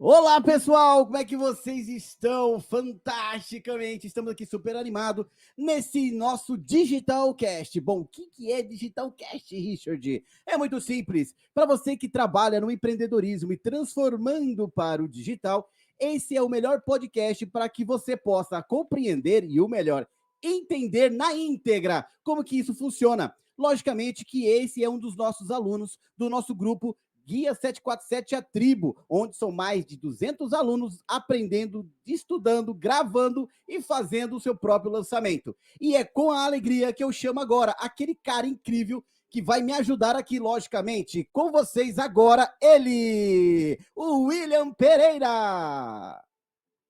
Olá, pessoal! Como é que vocês estão? Fantasticamente! Estamos aqui super animados nesse nosso Digitalcast. Bom, o que é Digitalcast, Richard? É muito simples. Para você que trabalha no empreendedorismo e transformando para o digital, esse é o melhor podcast para que você possa compreender e, o melhor, entender na íntegra como que isso funciona. Logicamente que esse é um dos nossos alunos do nosso grupo Guia 747 A Tribo, onde são mais de 200 alunos aprendendo, estudando, gravando e fazendo o seu próprio lançamento. E é com a alegria que eu chamo agora aquele cara incrível que vai me ajudar aqui, logicamente. Com vocês agora, ele, o William Pereira.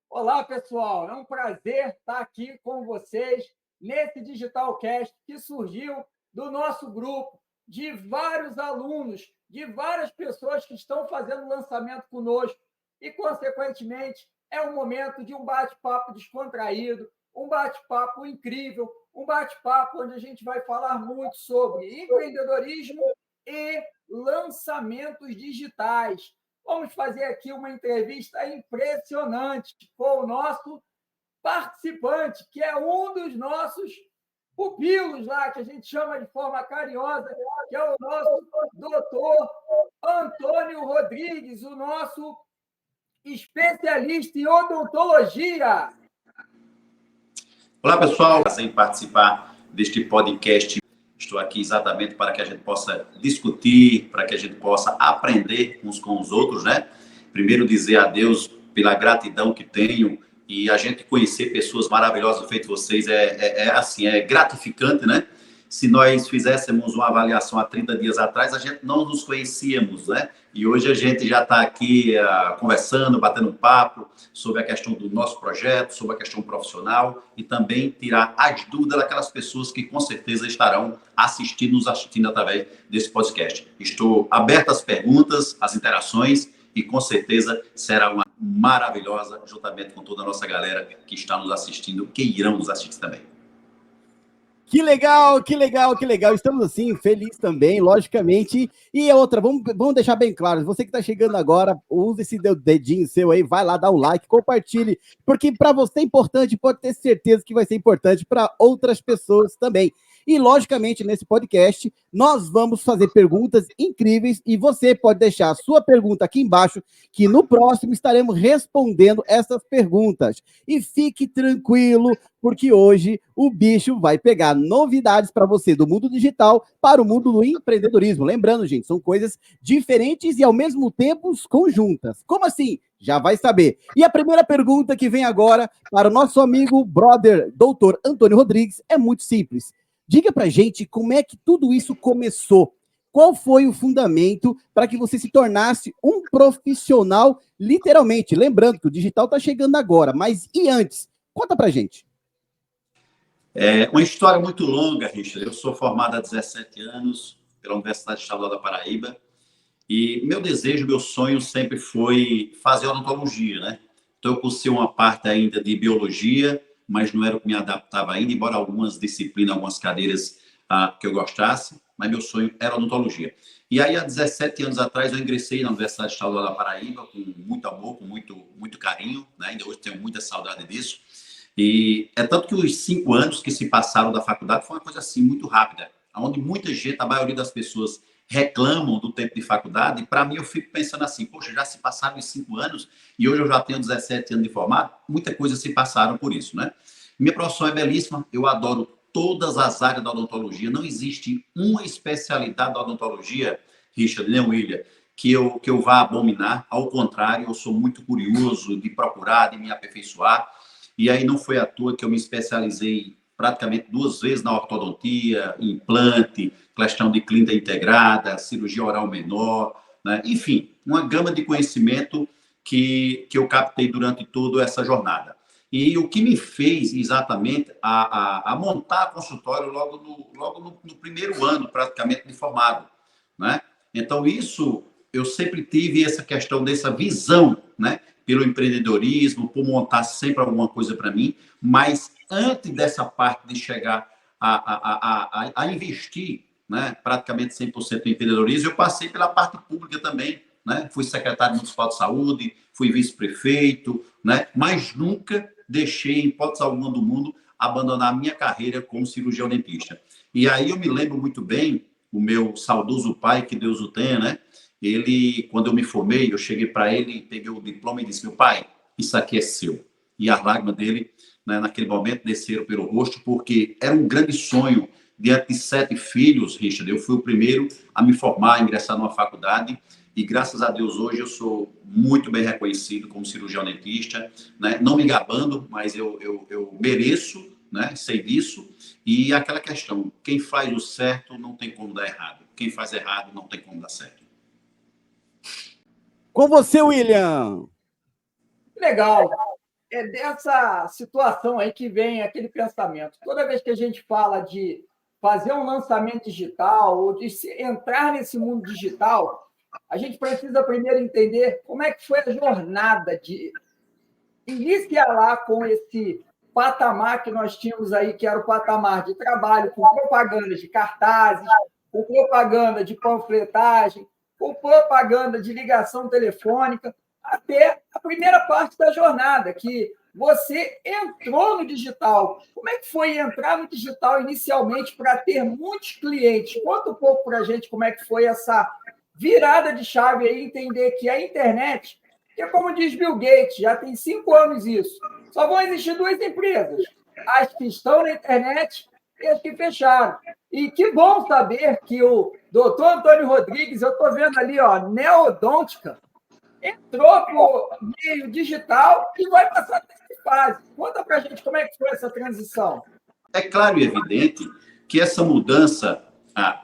Olá, pessoal. É um prazer estar aqui com vocês nesse Digitalcast que surgiu do nosso grupo, de vários alunos, de várias pessoas que estão fazendo lançamento conosco e, consequentemente, é um momento de um bate-papo descontraído, um bate-papo incrível, um bate-papo onde a gente vai falar muito sobre empreendedorismo e lançamentos digitais. Vamos fazer aqui uma entrevista impressionante com o nosso participante, que é um dos nossos pupilos lá, que a gente chama de forma carinhosa, que é o nosso doutor Antônio Rodrigues, o nosso especialista em odontologia. Olá, pessoal. Prazer em participar deste podcast. Estou aqui exatamente para que a gente possa discutir, para que a gente possa aprender uns com os outros, né? Primeiro, dizer a Deus pela gratidão que tenho e a gente conhecer pessoas maravilhosas feito vocês é gratificante, né? Se nós fizéssemos uma avaliação há 30 dias atrás, a gente não nos conhecíamos, né? E hoje a gente já está aqui conversando, batendo um papo sobre a questão do nosso projeto, sobre a questão profissional e também tirar as dúvidas daquelas pessoas que com certeza estarão nos assistindo através desse podcast. Estou aberto às perguntas, às interações e com certeza será uma maravilhosa, juntamente com toda a nossa galera que está nos assistindo, que irão nos assistir também. Que legal, que legal, que legal. Estamos assim, felizes também, logicamente. E outra, vamos deixar bem claro, você que está chegando agora, use esse dedinho seu aí, vai lá, dá um like, compartilhe, porque para você é importante, pode ter certeza que vai ser importante para outras pessoas também. E, logicamente, nesse podcast, nós vamos fazer perguntas incríveis e você pode deixar a sua pergunta aqui embaixo, que no próximo estaremos respondendo essas perguntas. E fique tranquilo, porque hoje o bicho vai pegar novidades para você do mundo digital para o mundo do empreendedorismo. Lembrando, gente, são coisas diferentes e ao mesmo tempo conjuntas. Como assim? Já vai saber. E a primeira pergunta que vem agora para o nosso amigo, brother, doutor Antônio Rodrigues, é muito simples. Diga para gente como é que tudo isso começou. Qual foi o fundamento para que você se tornasse um profissional, literalmente? Lembrando que o digital está chegando agora, mas e antes? Conta para gente. É uma história muito longa, Richard. Eu sou formado há 17 anos pela Universidade Estadual da Paraíba e meu desejo, meu sonho sempre foi fazer odontologia, né? Então, eu cursei uma parte ainda de biologia, mas não era o que me adaptava ainda, embora algumas disciplinas, algumas cadeiras que eu gostasse, mas meu sonho era odontologia. E aí, há 17 anos atrás, eu ingressei na Universidade Estadual da Paraíba com muito amor, com muito carinho, né? Ainda hoje tenho muita saudade disso. E é tanto que os 5 anos que se passaram da faculdade foi uma coisa assim muito rápida, onde muita gente, a maioria das pessoas reclamam do tempo de faculdade, e para mim eu fico pensando assim, poxa, já se passaram os 5 anos e hoje eu já tenho 17 anos de formado, muita coisa se passaram por isso, né? Minha profissão é belíssima, eu adoro todas as áreas da odontologia, não existe uma especialidade da odontologia, Richard, nem William, que eu vá abominar, ao contrário, eu sou muito curioso de procurar, de me aperfeiçoar, e aí não foi à toa que eu me especializei praticamente 2 vezes na ortodontia, implante, questão de clínica integrada, cirurgia oral menor, né? Enfim, uma gama de conhecimento que eu captei durante toda essa jornada. E o que me fez exatamente a montar consultório logo no primeiro ano, praticamente, de formado, né? Então, isso, eu sempre tive essa questão dessa visão, né? Pelo empreendedorismo, por montar sempre alguma coisa para mim, mas antes dessa parte de chegar a investir, né, praticamente 100% em empreendedorismo, eu passei pela parte pública também, né? Fui secretário municipal de saúde, fui vice-prefeito, né? Mas nunca deixei, em hipótese alguma do mundo, abandonar a minha carreira como cirurgião dentista. E aí eu me lembro muito bem, o meu saudoso pai, que Deus o tenha, né? Ele, quando eu me formei, eu cheguei para ele, peguei o diploma e disse: meu pai, isso aqui é seu. E as lágrimas dele, né, naquele momento, desceram pelo rosto, porque era um grande sonho. Diante de 7 filhos, Richard, eu fui o primeiro a me formar, a ingressar numa faculdade, e graças a Deus hoje eu sou muito bem reconhecido como cirurgião dentista, né? Não me gabando, mas eu mereço, né? Sei disso. E aquela questão, quem faz o certo não tem como dar errado. Quem faz errado não tem como dar certo. Com você, William. Legal. É dessa situação aí que vem aquele pensamento. Toda vez que a gente fala de fazer um lançamento digital ou de entrar nesse mundo digital, a gente precisa primeiro entender como é que foi a jornada de iniciar lá com esse patamar que nós tínhamos aí, que era o patamar de trabalho com propaganda de cartazes, com propaganda de panfletagem, com propaganda de ligação telefônica, até a primeira parte da jornada, que você entrou no digital. Como é que foi entrar no digital inicialmente para ter muitos clientes? Conta um pouco para a gente como é que foi essa virada de chave aí, entender que a internet, que é como diz Bill Gates, já tem 5 anos isso, só vão existir 2 empresas, as que estão na internet e as que fecharam. E que bom saber que o doutor Antônio Rodrigues, eu estou vendo ali, ó, Neodôntica, entrou para o meio digital e vai passar dessa fase. Conta para a gente como é que foi essa transição. É claro e evidente que essa mudança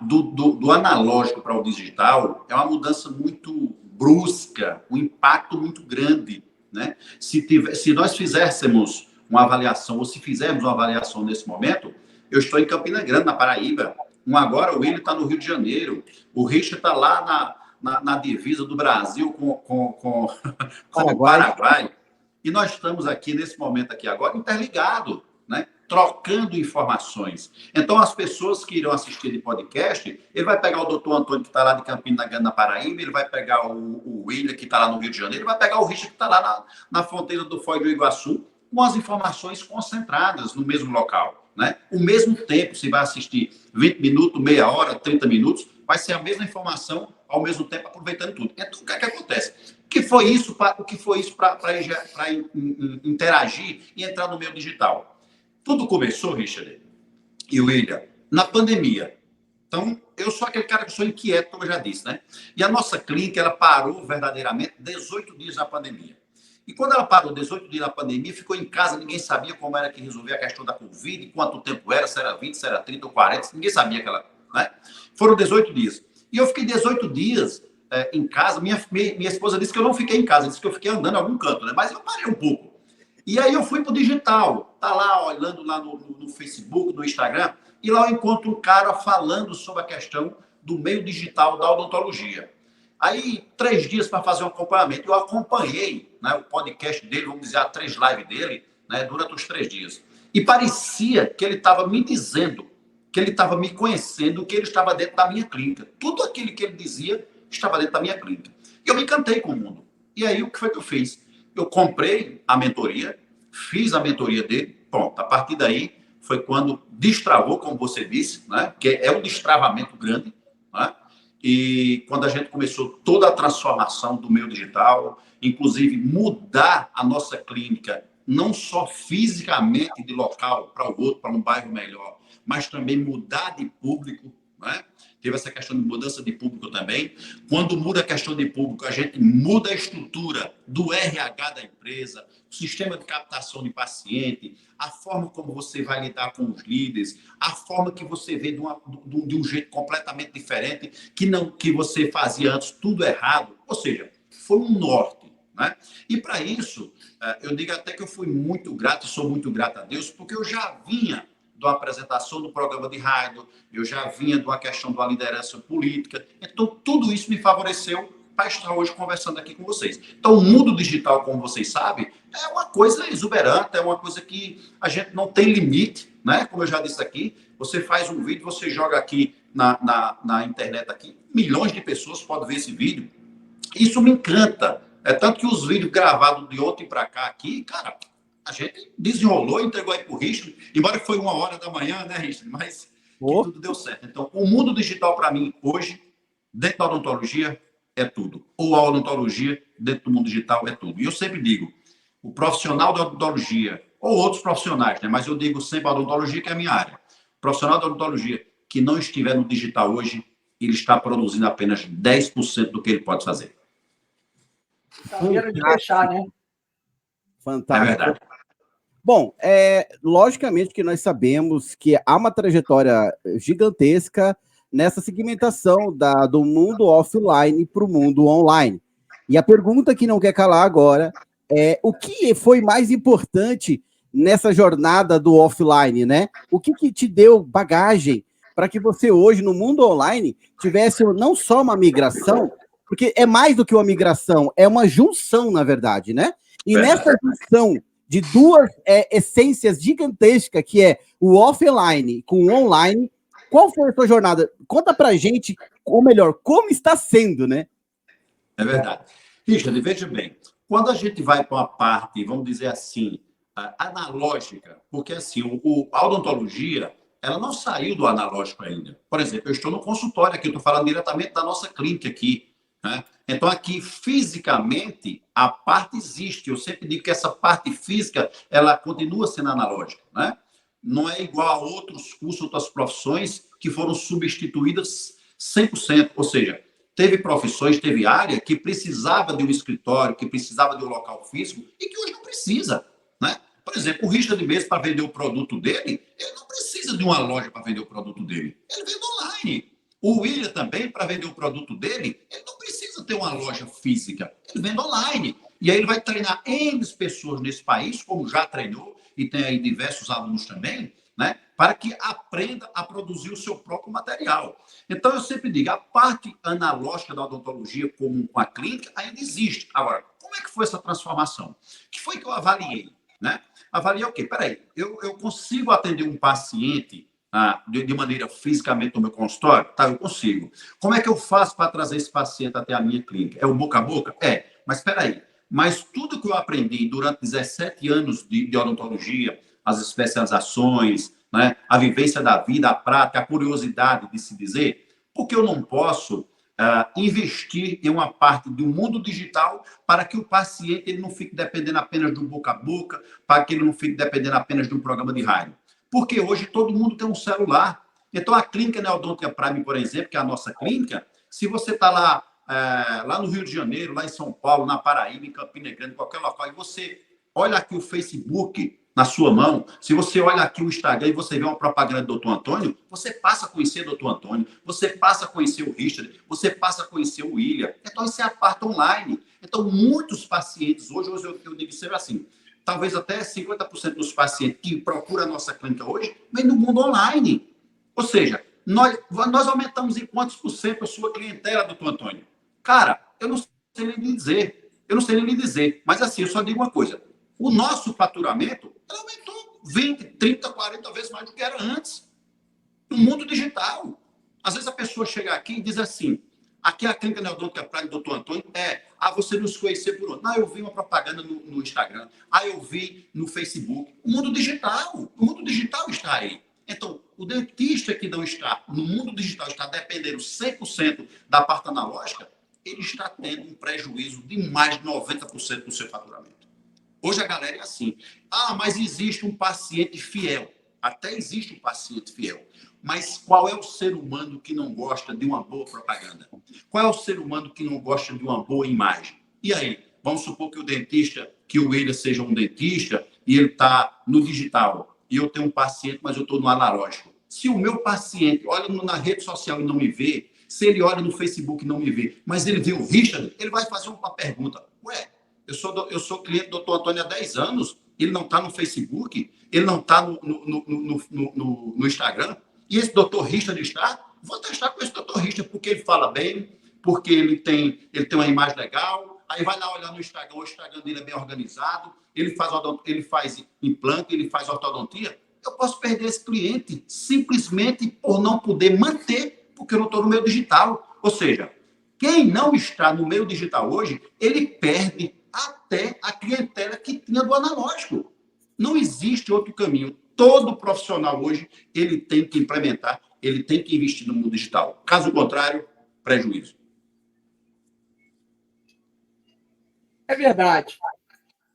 do analógico para o digital é uma mudança muito brusca, um impacto muito grande, né? Se nós fizéssemos uma avaliação, ou se fizermos uma avaliação nesse momento, eu estou em Campina Grande, na Paraíba. Agora o William está no Rio de Janeiro, o Richard está lá na divisa do Brasil com o Paraguai. E nós estamos aqui, nesse momento aqui agora, interligados, né? Trocando informações. Então, as pessoas que irão assistir de podcast, ele vai pegar o doutor Antônio, que está lá de Campina Grande, na Paraíba, ele vai pegar o William, que está lá no Rio de Janeiro, ele vai pegar o Richard, que está lá na fronteira do Foz do Iguaçu, com as informações concentradas no mesmo local. Né? O mesmo tempo, se vai assistir 20 minutos, meia hora, 30 minutos, vai ser a mesma informação, ao mesmo tempo, aproveitando tudo. Então, o que é que acontece? O que foi isso para interagir e entrar no meio digital? Tudo começou, Richard e William, na pandemia. Então, eu sou aquele cara que sou inquieto, como eu já disse, né? E a nossa clínica, ela parou verdadeiramente 18 dias na pandemia. E quando ela parou 18 dias na pandemia, ficou em casa, ninguém sabia como era que resolver a questão da Covid, quanto tempo era, se era 20, se era 30 ou 40, ninguém sabia aquela, né? Foram 18 dias. E eu fiquei 18 dias em casa. Minha esposa disse que eu não fiquei em casa, disse que eu fiquei andando em algum canto, né? Mas eu parei um pouco. E aí eu fui para o digital, tá lá olhando lá no Facebook, no Instagram, e lá eu encontro um cara falando sobre a questão do meio digital da odontologia. Aí, 3 dias para fazer um acompanhamento. Eu acompanhei, né, o podcast dele, vamos dizer, as 3 lives dele, né, durante os 3 dias. E parecia que ele estava me dizendo, que ele estava me conhecendo, que ele estava dentro da minha clínica. Tudo aquilo que ele dizia estava dentro da minha clínica. E eu me encantei com o mundo. E aí, o que foi que eu fiz? Eu comprei a mentoria, fiz a mentoria dele, pronto. A partir daí, foi quando destravou, como você disse, né, que é um destravamento grande, né? E quando a gente começou toda a transformação do meio digital, inclusive mudar a nossa clínica, não só fisicamente de local para o outro, para um bairro melhor, mas também mudar de público, né? Teve essa questão de mudança de público também. Quando muda a questão de público, a gente muda a estrutura do RH da empresa, o sistema de captação de paciente, a forma como você vai lidar com os líderes, a forma que você vê de um jeito completamente diferente, que você fazia antes tudo errado. Ou seja, foi um norte, né? E para isso, eu digo até que eu fui muito grato, sou muito grato a Deus, porque eu já vinha de uma apresentação do programa de rádio, eu já vinha de uma questão de uma liderança política. Então, tudo isso me favoreceu para estar hoje conversando aqui com vocês. Então, o mundo digital, como vocês sabem, é uma coisa exuberante, é uma coisa que a gente não tem limite, né? Como eu já disse aqui, você faz um vídeo, você joga aqui na internet, aqui, milhões de pessoas podem ver esse vídeo. Isso me encanta. É tanto que os vídeos gravados de ontem para cá aqui, cara, a gente desenrolou, entregou aí para o Richard, embora foi 1h da manhã, né, Richard? Mas que tudo deu certo. Então, o mundo digital, para mim, hoje, dentro da odontologia, é tudo. Ou a odontologia, dentro do mundo digital, é tudo. E eu sempre digo, o profissional da odontologia, ou outros profissionais, né? Mas eu digo sempre a odontologia, que é a minha área. O profissional da odontologia que não estiver no digital hoje, ele está produzindo apenas 10% do que ele pode fazer. Saberam de fechar, né? Fantástico. É verdade. Bom, logicamente que nós sabemos que há uma trajetória gigantesca nessa segmentação do mundo offline para o mundo online. E a pergunta que não quer calar agora é o que foi mais importante nessa jornada do offline, né? O que te deu bagagem para que você hoje, no mundo online, tivesse não só uma migração, porque é mais do que uma migração, é uma junção, na verdade, né? E nessa junção de duas essências gigantescas, que é o offline com o online, qual foi a sua jornada? Conta pra gente, ou melhor, como está sendo, né? É verdade. Richard, veja bem, quando a gente vai para uma parte, vamos dizer assim, analógica, porque assim, a odontologia, ela não saiu do analógico ainda. Por exemplo, eu estou no consultório aqui, eu estou falando diretamente da nossa clínica aqui, né? Então, aqui, fisicamente, a parte existe. Eu sempre digo que essa parte física, ela continua sendo analógica, né? Não é igual a outros cursos, outras profissões que foram substituídas 100%. Ou seja, teve profissões, teve área que precisava de um escritório, que precisava de um local físico e que hoje não precisa, né? Por exemplo, o Richard mesmo, para vender o produto dele, ele não precisa de uma loja para vender o produto dele. Ele vende online. O William também, para vender o produto dele, ele não precisa ter uma loja física. Ele vende online. E aí ele vai treinar N pessoas nesse país, como já treinou, e tem aí diversos alunos também, né? Para que aprenda a produzir o seu próprio material. Então, eu sempre digo, a parte analógica da odontologia, como com a clínica, ainda existe. Agora, como é que foi essa transformação? Que foi que eu avaliei, né? Avaliei o quê? Peraí, eu consigo atender um paciente de maneira fisicamente no meu consultório? Tá, eu consigo. Como é que eu faço para trazer esse paciente até a minha clínica? É o boca a boca? É, mas espera aí. Mas tudo que eu aprendi durante 17 anos de odontologia, as especializações, né, a vivência da vida, a prática, a curiosidade de se dizer, porque eu não posso investir em uma parte do mundo digital para que o paciente ele não fique dependendo apenas do boca a boca, para que ele não fique dependendo apenas de um programa de rádio. Porque hoje todo mundo tem um celular. Então, a clínica Neodontia Prime, por exemplo, que é a nossa clínica, se você está lá no Rio de Janeiro, lá em São Paulo, na Paraíba, em Campina Grande, qualquer local, e você olha aqui o Facebook na sua mão, se você olha aqui o Instagram e você vê uma propaganda do Dr. Antônio, você passa a conhecer o Dr. Antônio, você passa a conhecer o Richard, você passa a conhecer o William. Então, isso é a parte online. Então, muitos pacientes, hoje eu digo sempre assim, talvez até 50% dos pacientes que procuram a nossa clínica hoje, vem do mundo online. Ou seja, nós aumentamos em quantos por cento a sua clientela, doutor Antônio? Cara, eu não sei nem lhe dizer. Eu não sei nem lhe dizer. Mas assim, eu só digo uma coisa. O nosso faturamento aumentou 20, 30, 40 vezes mais do que era antes. No mundo digital. Às vezes a pessoa chega aqui e diz assim, aqui é a clínica Neodontia Prime do Dr. Antônio, você nos conhecer por onde? Eu vi uma propaganda no Instagram, eu vi no Facebook. O mundo digital está aí. Então, o dentista que não está no mundo digital, está dependendo 100% da parte analógica, ele está tendo um prejuízo de mais de 90% do seu faturamento. Hoje a galera é assim, mas existe um paciente fiel. Até existe um paciente fiel. Mas qual é o ser humano que não gosta de uma boa propaganda? Qual é o ser humano que não gosta de uma boa imagem? E aí, vamos supor que o William seja um dentista e ele está no digital. E eu tenho um paciente, mas eu estou no analógico. Se o meu paciente olha na rede social e não me vê, se ele olha no Facebook e não me vê, mas ele vê o Richard, ele vai fazer uma pergunta. Eu sou cliente do Dr. Antônio há 10 anos, ele não está no Facebook, ele não está no Instagram, e esse doutor Richard está, vou testar com esse doutor Richard, porque ele fala bem, porque ele tem uma imagem legal, aí vai lá olhar no Instagram, o Instagram dele é bem organizado, ele faz implante, ele faz ortodontia, eu posso perder esse cliente simplesmente por não poder manter, porque eu não estou no meio digital. Ou seja, Quem não está no meio digital hoje, ele perde até a clientela que tinha do analógico. Não existe outro caminho. Todo profissional hoje, ele tem que implementar, ele tem que investir no mundo digital. Caso contrário, prejuízo. É verdade.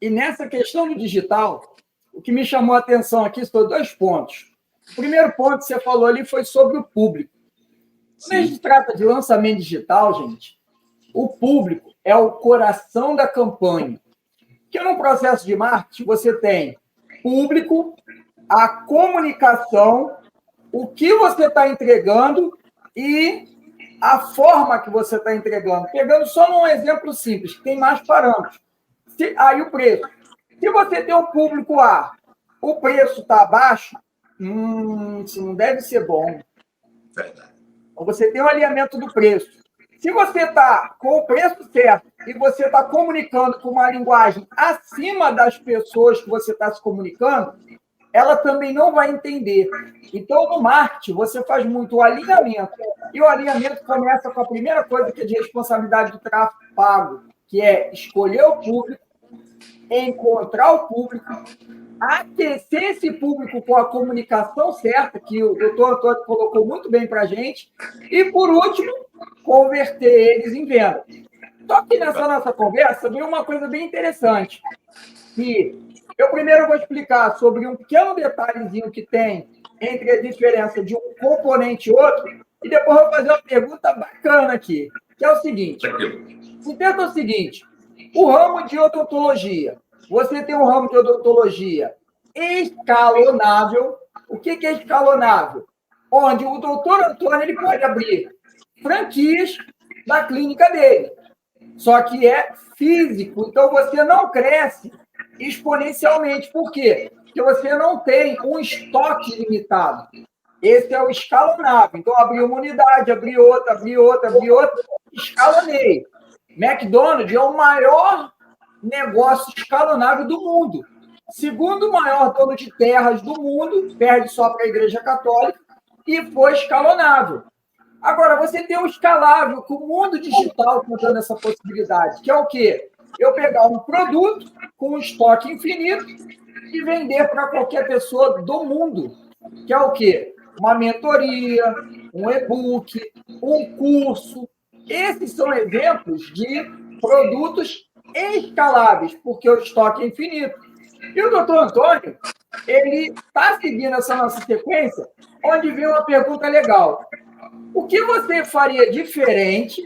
E nessa questão do digital, o que me chamou a atenção aqui foram 2 pontos. O primeiro ponto que você falou ali foi sobre o público. Quando a gente trata de lançamento digital, gente, o público é o coração da campanha. Porque no processo de marketing, você tem público, a comunicação, o que você está entregando e a forma que você está entregando. Pegando só num exemplo simples, que tem mais parâmetros. Aí o preço. Se você tem um público A, o preço está abaixo, isso não deve ser bom. Verdade. Então, você tem um alinhamento do preço. Se você está com o preço certo e você está comunicando com uma linguagem acima das pessoas que você está se comunicando, ela também não vai entender. Então, no marketing, você faz muito o alinhamento. E o alinhamento começa com a primeira coisa, que é de responsabilidade do tráfego pago, que é escolher o público, encontrar o público, aquecer esse público com a comunicação certa, que o doutor Antônio colocou muito bem para a gente, e, por último, converter eles em venda. Só que nessa nossa conversa veio uma coisa bem interessante, que eu primeiro vou explicar sobre um pequeno detalhezinho que tem entre a diferença de um componente e outro, e depois eu vou fazer uma pergunta bacana aqui, que é o seguinte. Entenda o seguinte, o ramo de odontologia. Você tem um ramo de odontologia escalonável. O que é escalonável? Onde o doutor Antônio ele pode abrir franquias da clínica dele. Só que é físico. Então, você não cresce exponencialmente. Por quê? Porque você não tem um estoque limitado. Esse é o escalonável. Então, abri uma unidade, abri outra, escalonei. McDonald's é o maior negócio escalonável do mundo. Segundo maior dono de terras do mundo, perde só para a Igreja Católica, e foi escalonável. Agora, você tem o escalável, com o mundo digital dando essa possibilidade, que é o quê? Eu pegar um produto com um estoque infinito e vender para qualquer pessoa do mundo, que é o quê? Uma mentoria, um e-book, um curso. Esses são exemplos de produtos escaláveis, porque o estoque é infinito. E o doutor Antônio, ele está seguindo essa nossa sequência, onde vem uma pergunta legal. O que você faria diferente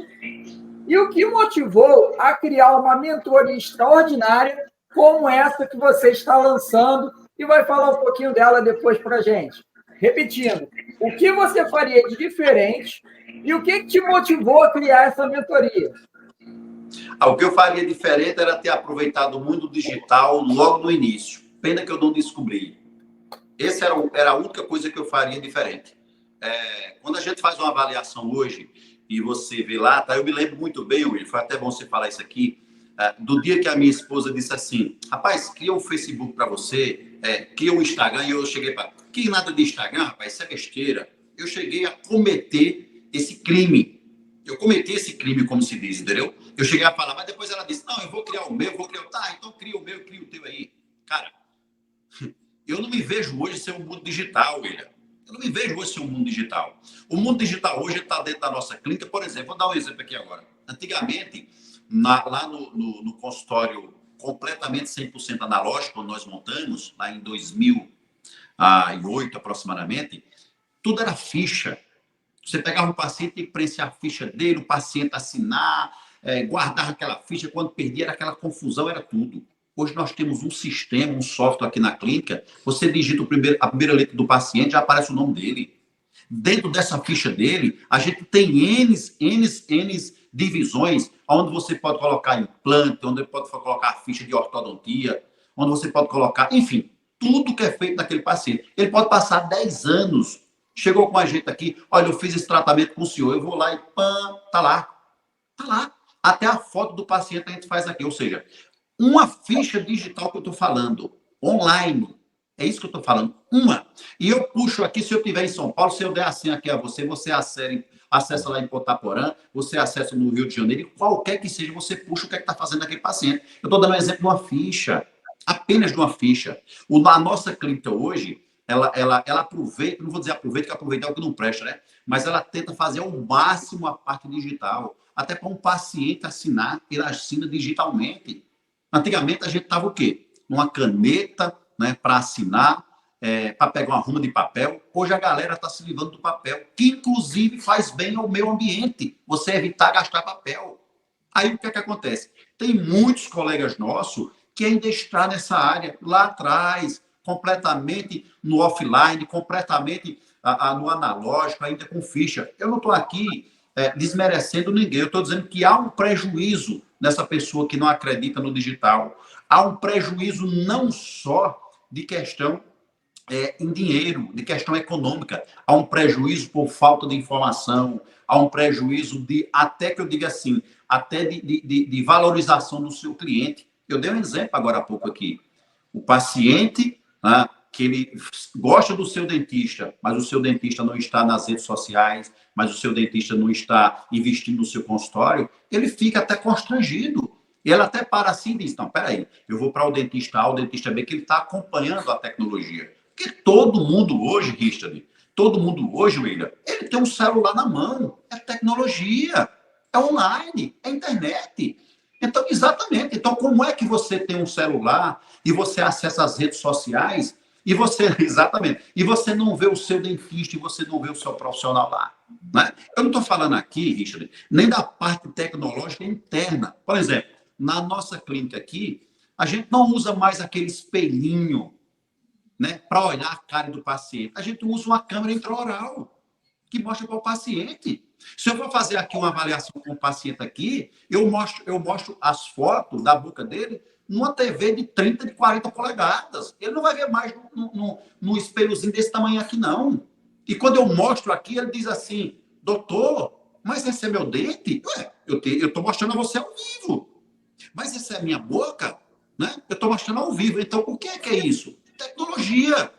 e o que motivou a criar uma mentoria extraordinária como essa que você está lançando e vai falar um pouquinho dela depois para a gente? Repetindo, o que você faria de diferente e o que te motivou a criar essa mentoria? O que eu faria diferente era ter aproveitado o mundo digital logo no início. Pena que eu não descobri. Essa era a única coisa que eu faria diferente. Quando a gente faz uma avaliação hoje e você vê lá, tá? Eu me lembro muito bem, Will, foi até bom você falar isso aqui, do dia que a minha esposa disse assim, rapaz, cria um Facebook para você, cria um Instagram, e eu cheguei para... Que nada de Instagram, rapaz, isso é besteira. Eu cheguei a cometer esse crime. Eu cometi esse crime, como se diz, entendeu? Eu cheguei a falar, mas depois ela disse, não, eu vou criar o meu, Tá, então cria o meu, cria o teu aí. Cara, eu não me vejo hoje ser um mundo digital, William. Eu não me vejo hoje ser um mundo digital. O mundo digital hoje está dentro da nossa clínica. Por exemplo, vou dar um exemplo aqui agora. Antigamente, lá no consultório completamente 100% analógico, quando nós montamos, lá em 2008 aproximadamente, tudo era ficha. Você pegava um paciente e preencher a ficha dele, o paciente assinar, guardar aquela ficha, quando perdia era aquela confusão, era tudo. Hoje nós temos um sistema, um software aqui na clínica, você digita a primeira letra do paciente, já aparece o nome dele. Dentro dessa ficha dele, a gente tem N divisões, onde você pode colocar implante, onde pode colocar a ficha de ortodontia, onde você pode colocar, enfim, tudo que é feito naquele paciente. Ele pode passar 10 anos, chegou com a gente aqui, olha, eu fiz esse tratamento com o senhor, eu vou lá e pã, tá lá. Até a foto do paciente a gente faz aqui, ou seja, uma ficha digital que eu estou falando, online. É isso que eu estou falando. Uma. E eu puxo aqui, se eu estiver em São Paulo, se eu der assim aqui a você, você acessa lá em Potaporã, você acessa no Rio de Janeiro, e qualquer que seja, você puxa o que é que está fazendo aquele paciente. Eu estou dando um exemplo de uma ficha, apenas de uma ficha. A nossa clínica hoje, ela aproveita, não vou dizer aproveita, que aproveitar é o que não presta, né? Mas ela tenta fazer ao máximo a parte digital. Até para um paciente assinar, ele assina digitalmente. Antigamente a gente estava o quê? Numa caneta, né, para assinar, para pegar uma ruma de papel. Hoje a galera está se livrando do papel, que inclusive faz bem ao meio ambiente, você evitar gastar papel. Aí o que é que acontece? Tem muitos colegas nossos que ainda estão nessa área, lá atrás, completamente no offline, completamente no analógico, ainda com ficha. Eu não estou aqui desmerecendo ninguém, eu estou dizendo que há um prejuízo nessa pessoa que não acredita no digital. Há um prejuízo não só de questão em dinheiro, de questão econômica. Há um prejuízo por falta de informação, há um prejuízo de, até que eu diga assim, até de valorização do seu cliente. Eu dei um exemplo agora há pouco aqui. O paciente, né, que ele gosta do seu dentista, mas o seu dentista não está nas redes sociais, mas o seu dentista não está investindo no seu consultório, ele fica até constrangido. E ela até para assim e diz, não, peraí, eu vou para o dentista A, o dentista B, que ele está acompanhando a tecnologia. Porque todo mundo hoje, Richard, todo mundo hoje, William, ele tem um celular na mão. É tecnologia, é online, é internet. Então, exatamente. Então, como é que você tem um celular e você acessa as redes sociais e você, exatamente, e você não vê o seu dentista e você não vê o seu profissional lá? Né? Eu não estou falando aqui, Richard, nem da parte tecnológica interna. Por exemplo, na nossa clínica aqui, a gente não usa mais aquele espelhinho, né, para olhar a cara do paciente. A gente usa uma câmera intraoral que mostra para o paciente. Se eu for fazer aqui uma avaliação com o paciente aqui, eu mostro as fotos da boca dele numa TV de 30, de 40 polegadas. Ele não vai ver mais no espelhozinho desse tamanho aqui, não. E quando eu mostro aqui, ele diz assim, doutor, mas esse é meu dente? Ué, eu estou mostrando a você ao vivo. Mas essa é a minha boca? Né? Eu estou mostrando ao vivo. Então, o que é isso? Tecnologia.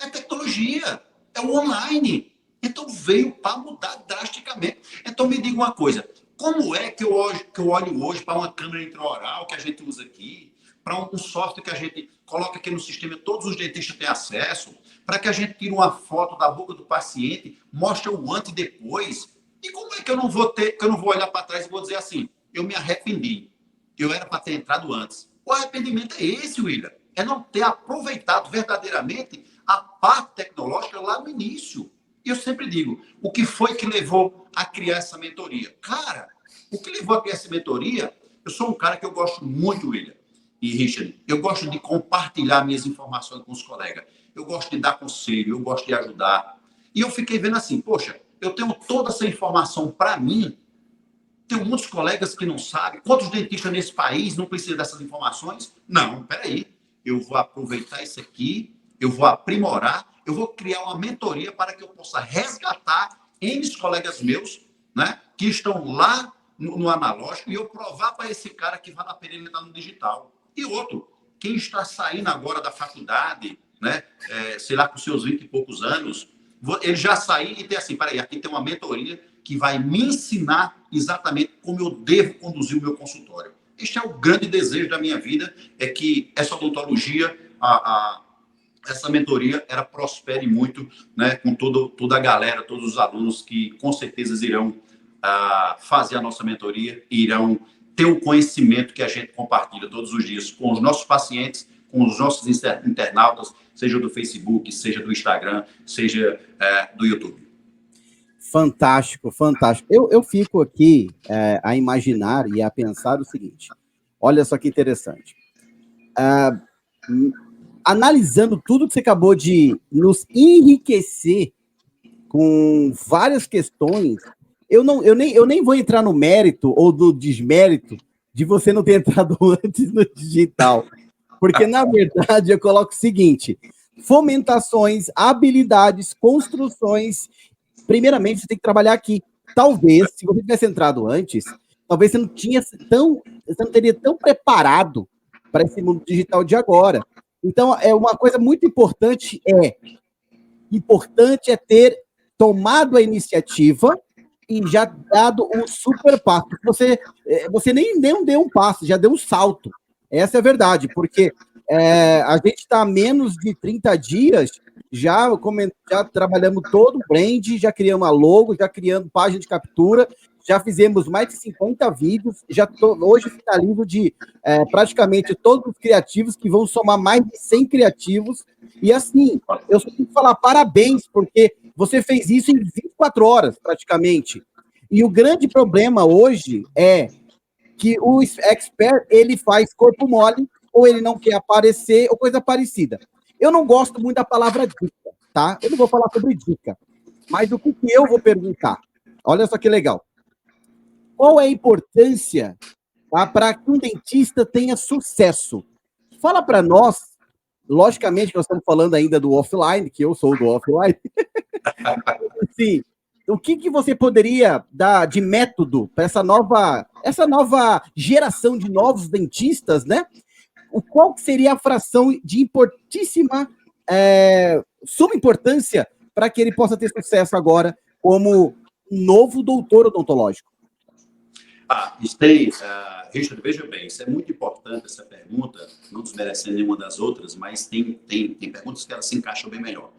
É tecnologia. É o online. Então, veio para mudar drasticamente. Então, me diga uma coisa. Como é que eu olho hoje para uma câmera intraoral que a gente usa aqui, para um software que a gente coloca aqui no sistema, todos os dentistas têm acesso, para que a gente tire uma foto da boca do paciente, mostre o antes e depois. E como é que eu não vou olhar para trás e vou dizer assim, eu me arrependi. Eu era para ter entrado antes. O arrependimento é esse, William. É não ter aproveitado verdadeiramente a parte tecnológica lá no início. E eu sempre digo, o que foi que levou a criar essa mentoria? Cara, o que levou a criar essa mentoria, eu sou um cara que eu gosto muito, William e Richard, eu gosto de compartilhar minhas informações com os colegas. Eu gosto de dar conselho, eu gosto de ajudar. E eu fiquei vendo assim, poxa, eu tenho toda essa informação para mim. Tem muitos colegas que não sabem. Quantos dentistas nesse país não precisam dessas informações? Não, peraí. Eu vou aproveitar isso aqui, eu vou aprimorar, eu vou criar uma mentoria para que eu possa resgatar N colegas meus, né, que estão lá no analógico e eu provar para esse cara que vale a pena ele estar no digital. E outro, quem está saindo agora da faculdade, né, sei lá, com seus 20 e poucos anos, ele já sair e ter assim, peraí, aqui tem uma mentoria que vai me ensinar exatamente como eu devo conduzir o meu consultório. Este é o grande desejo da minha vida, é que essa odontologia, essa mentoria, ela prospere muito, né, com toda a galera, todos os alunos que com certeza irão fazer a nossa mentoria, irão ter o conhecimento que a gente compartilha todos os dias com os nossos pacientes, com os nossos internautas, seja do Facebook, seja do Instagram, seja do YouTube. Fantástico, fantástico. Eu fico aqui a imaginar e a pensar o seguinte. Olha só que interessante. Analisando tudo que você acabou de nos enriquecer com várias questões, eu nem vou entrar no mérito ou do desmérito de você não ter entrado antes no digital. Porque, na verdade, eu coloco o seguinte, fomentações, habilidades, construções. Primeiramente, você tem que trabalhar aqui. Talvez, se você tivesse entrado antes, talvez você não teria tão preparado para esse mundo digital de agora. Então, é uma coisa muito importante é ter tomado a iniciativa e já dado um super passo. Você nem deu um passo, já deu um salto. Essa é a verdade, porque a gente está há menos de 30 dias, já trabalhamos todo o brand, já criamos a logo, já criamos página de captura, já fizemos mais de 50 vídeos, hoje finalizo de praticamente todos os criativos, que vão somar mais de 100 criativos, e assim, eu só tenho que falar parabéns, porque você fez isso em 24 horas, praticamente. E o grande problema hoje é que o expert, ele faz corpo mole, ou ele não quer aparecer, ou coisa parecida. Eu não gosto muito da palavra dica, tá? Eu não vou falar sobre dica, mas o que eu vou perguntar? Olha só que legal. Qual é a importância, tá, para que um dentista tenha sucesso? Fala para nós, logicamente que nós estamos falando ainda do offline, que eu sou do offline. Sim. O que você poderia dar de método para essa nova geração de novos dentistas, né? Qual seria a fração de importantíssima, suma importância para que ele possa ter sucesso agora como novo doutor odontológico? Richard, veja bem, isso é muito importante, essa pergunta, não desmerecendo nenhuma das outras, mas tem perguntas que elas se encaixam bem melhor.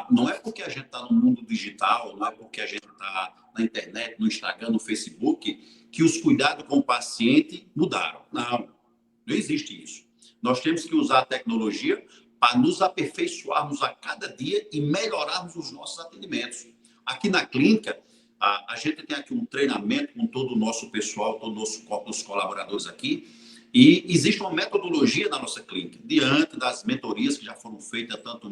Não é porque a gente está no mundo digital, não é porque a gente está na internet, no Instagram, no Facebook, que os cuidados com o paciente mudaram. Não existe isso. Nós temos que usar a tecnologia para nos aperfeiçoarmos a cada dia e melhorarmos os nossos atendimentos. Aqui na clínica, a gente tem aqui um treinamento com todo o nosso pessoal, todo o nosso corpo, os colaboradores aqui, e existe uma metodologia na nossa clínica, diante das mentorias que já foram feitas, tanto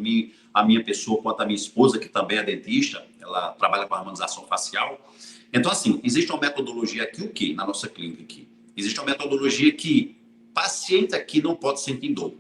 a minha pessoa quanto a minha esposa, que também é dentista, ela trabalha com harmonização facial. Então, assim, existe uma metodologia aqui, o quê? Na nossa clínica aqui. Existe uma metodologia que paciente aqui não pode sentir dor.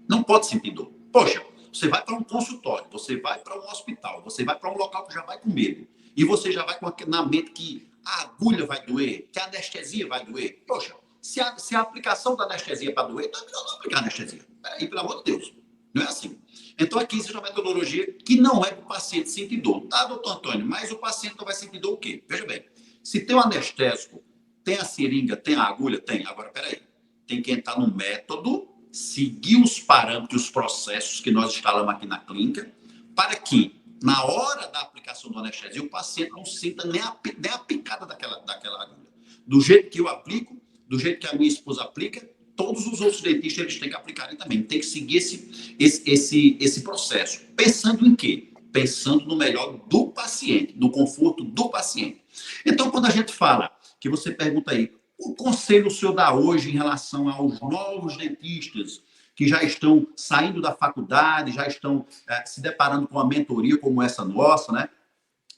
Não pode sentir dor. Poxa, você vai para um consultório, você vai para um hospital, você vai para um local que já vai com medo. E você já vai na mente que a agulha vai doer, que a anestesia vai doer. Poxa, se a aplicação da anestesia é para doer, então é melhor não aplicar anestesia. Peraí, pelo amor de Deus. Não é assim. Então, aqui existe uma metodologia que não é para o paciente sentir dor. Tá, doutor Antônio, mas o paciente não vai sentir dor o quê? Veja bem, se tem o anestésico, tem a seringa, tem a agulha, tem. Agora, peraí. Tem que entrar no método, seguir os parâmetros, os processos que nós instalamos aqui na clínica, para que na hora da aplicação do anestesia, o paciente não sinta nem a picada daquela agulha. Do jeito que eu aplico, do jeito que a minha esposa aplica, todos os outros dentistas eles têm que aplicarem também. Tem que seguir esse processo. Pensando em quê? Pensando no melhor do paciente, no conforto do paciente. Então, quando a gente fala, que você pergunta aí, o conselho o senhor dá hoje em relação aos novos dentistas que já estão saindo da faculdade, já estão se deparando com uma mentoria como essa nossa, né?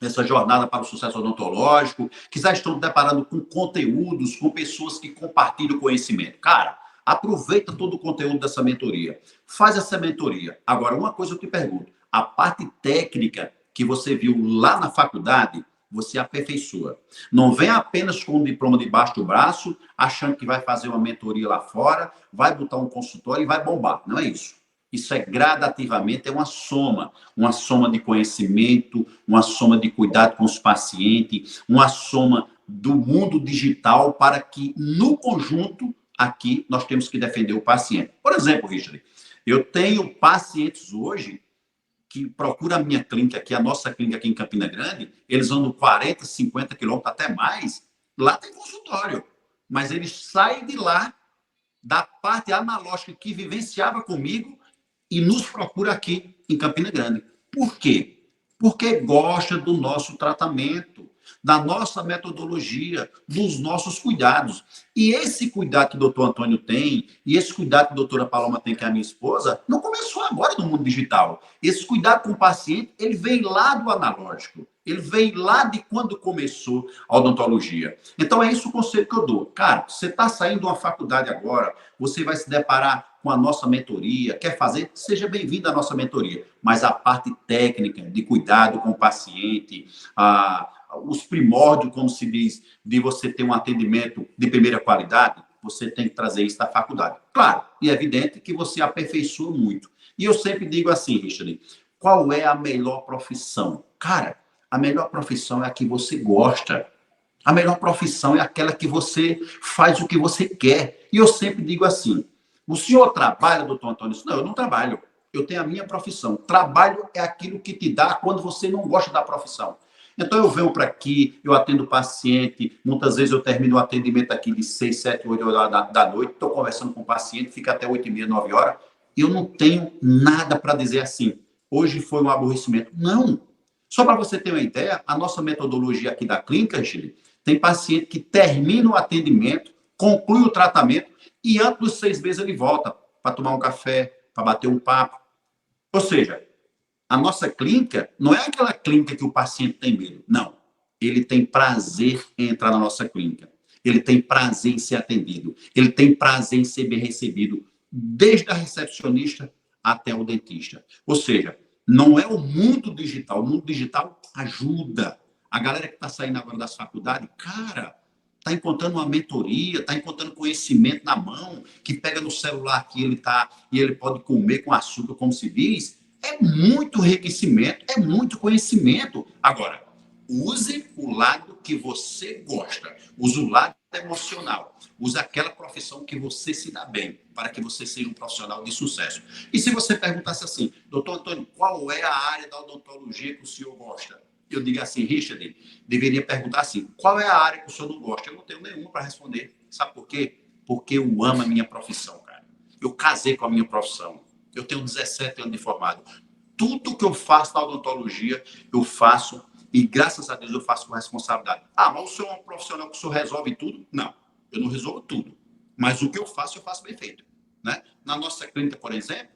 Essa jornada para o sucesso odontológico, que já estão se deparando com conteúdos, com pessoas que compartilham conhecimento. Cara, aproveita todo o conteúdo dessa mentoria. Faz essa mentoria. Agora, uma coisa eu te pergunto. A parte técnica que você viu lá na faculdade, você aperfeiçoa. Não vem apenas com um diploma debaixo do braço, achando que vai fazer uma mentoria lá fora, vai botar um consultório e vai bombar. Não é isso. Isso é gradativamente, é uma soma de conhecimento, uma soma de cuidado com os pacientes, uma soma do mundo digital para que, no conjunto, aqui nós temos que defender o paciente. Por exemplo, Richard, eu tenho pacientes hoje que procura a minha clínica aqui, a nossa clínica aqui em Campina Grande, eles andam 40, 50 quilômetros, até mais, lá tem consultório. Mas eles saem de lá, da parte analógica que vivenciava comigo, e nos procura aqui em Campina Grande. Por quê? Porque gosta do nosso tratamento, da nossa metodologia, dos nossos cuidados. E esse cuidado que o doutor Antônio tem, e esse cuidado que a doutora Paloma tem, que é a minha esposa, não começou agora no mundo digital. Esse cuidado com o paciente, ele vem lá do analógico. Ele vem lá de quando começou a odontologia. Então, é isso o conselho que eu dou. Cara, você está saindo de uma faculdade agora, você vai se deparar com a nossa mentoria, quer fazer, seja bem-vindo à nossa mentoria. Mas a parte técnica, de cuidado com o paciente, os primórdios, como se diz, de você ter um atendimento de primeira qualidade, você tem que trazer isso da faculdade. Claro, e é evidente que você aperfeiçoa muito. E eu sempre digo assim, Richard, qual é a melhor profissão? Cara, a melhor profissão é a que você gosta. A melhor profissão é aquela que você faz o que você quer. E eu sempre digo assim, o senhor trabalha, doutor Antônio? Não, eu não trabalho. Eu tenho a minha profissão. Trabalho é aquilo que te dá quando você não gosta da profissão. Então, eu venho para aqui, eu atendo paciente, muitas vezes eu termino o atendimento aqui de 6, 7, 8 horas da noite, estou conversando com o paciente, fica até 8h30, 9 horas, e eu não tenho nada para dizer assim, hoje foi um aborrecimento. Não. Só para você ter uma ideia, a nossa metodologia aqui da clínica, Chile, tem paciente que termina o atendimento, conclui o tratamento, e antes dos 6 meses ele volta para tomar um café, para bater um papo. Ou seja, a nossa clínica não é aquela clínica que o paciente tem medo. Não. Ele tem prazer em entrar na nossa clínica. Ele tem prazer em ser atendido. Ele tem prazer em ser bem recebido, desde a recepcionista até o dentista. Ou seja, não é o mundo digital. O mundo digital ajuda. A galera que está saindo agora das faculdades, cara, está encontrando uma mentoria, está encontrando conhecimento na mão, que pega no celular que ele está e ele pode comer com açúcar, como se diz. É muito enriquecimento, é muito conhecimento. Agora, use o lado que você gosta, use o lado emocional, use aquela profissão que você se dá bem, para que você seja um profissional de sucesso. E se você perguntasse assim, doutor Antônio, qual é a área da odontologia que o senhor gosta? Eu digo assim, Richard, deveria perguntar assim, qual é a área que o senhor não gosta? Eu não tenho nenhuma para responder. Sabe por quê? Porque eu amo a minha profissão, cara. Eu casei com a minha profissão. Eu tenho 17 anos de formado. Tudo que eu faço na odontologia, eu faço e, graças a Deus, eu faço com responsabilidade. Ah, mas o senhor é um profissional que o senhor resolve tudo? Não, eu não resolvo tudo. Mas o que eu faço bem feito. Né? Na nossa clínica, por exemplo,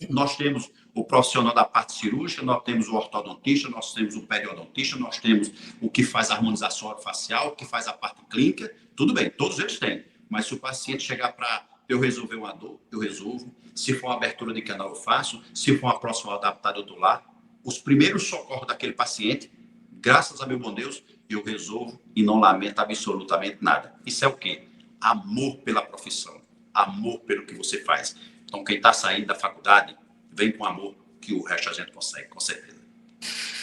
nós temos o profissional da parte cirúrgica, nós temos o ortodontista, nós temos o periodontista, nós temos o que faz a harmonização orofacial, o que faz a parte clínica. Tudo bem, todos eles têm. Mas se o paciente chegar para eu resolver uma dor, eu resolvo. Se for uma abertura de canal, eu faço. Se for uma próxima adaptada do lar, os primeiros socorros daquele paciente, graças a meu bom Deus, eu resolvo e não lamento absolutamente nada. Isso é o quê? Amor pela profissão. Amor pelo que você faz. Então, quem está saindo da faculdade, vem com amor, que o resto a gente consegue, com certeza.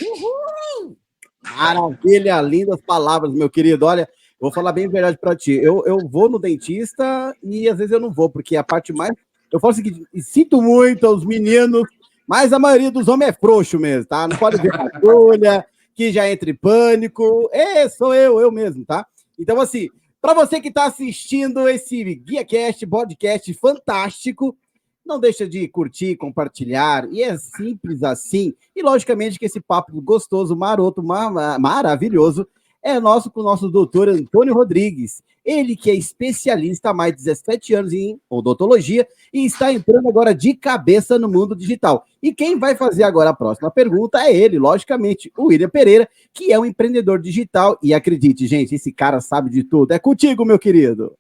Uhul! Maravilha, lindas palavras, meu querido. Olha, vou falar bem a verdade para ti. Eu vou no dentista e às vezes eu não vou, porque a parte mais... Eu falo o seguinte, sinto muito aos meninos, mas a maioria dos homens é frouxo mesmo, tá? Não pode ver patrulha, que já entra em pânico. Sou eu mesmo, tá? Então, assim, para você que está assistindo esse GuiaCast, podcast fantástico, não deixa de curtir, compartilhar, e é simples assim. E, logicamente, que esse papo gostoso, maroto, maravilhoso, é nosso com o nosso doutor Antônio Rodrigues. Ele que é especialista há mais de 17 anos em odontologia e está entrando agora de cabeça no mundo digital. E quem vai fazer agora a próxima pergunta é ele, logicamente, o William Pereira, que é um empreendedor digital. E acredite, gente, esse cara sabe de tudo. É contigo, meu querido.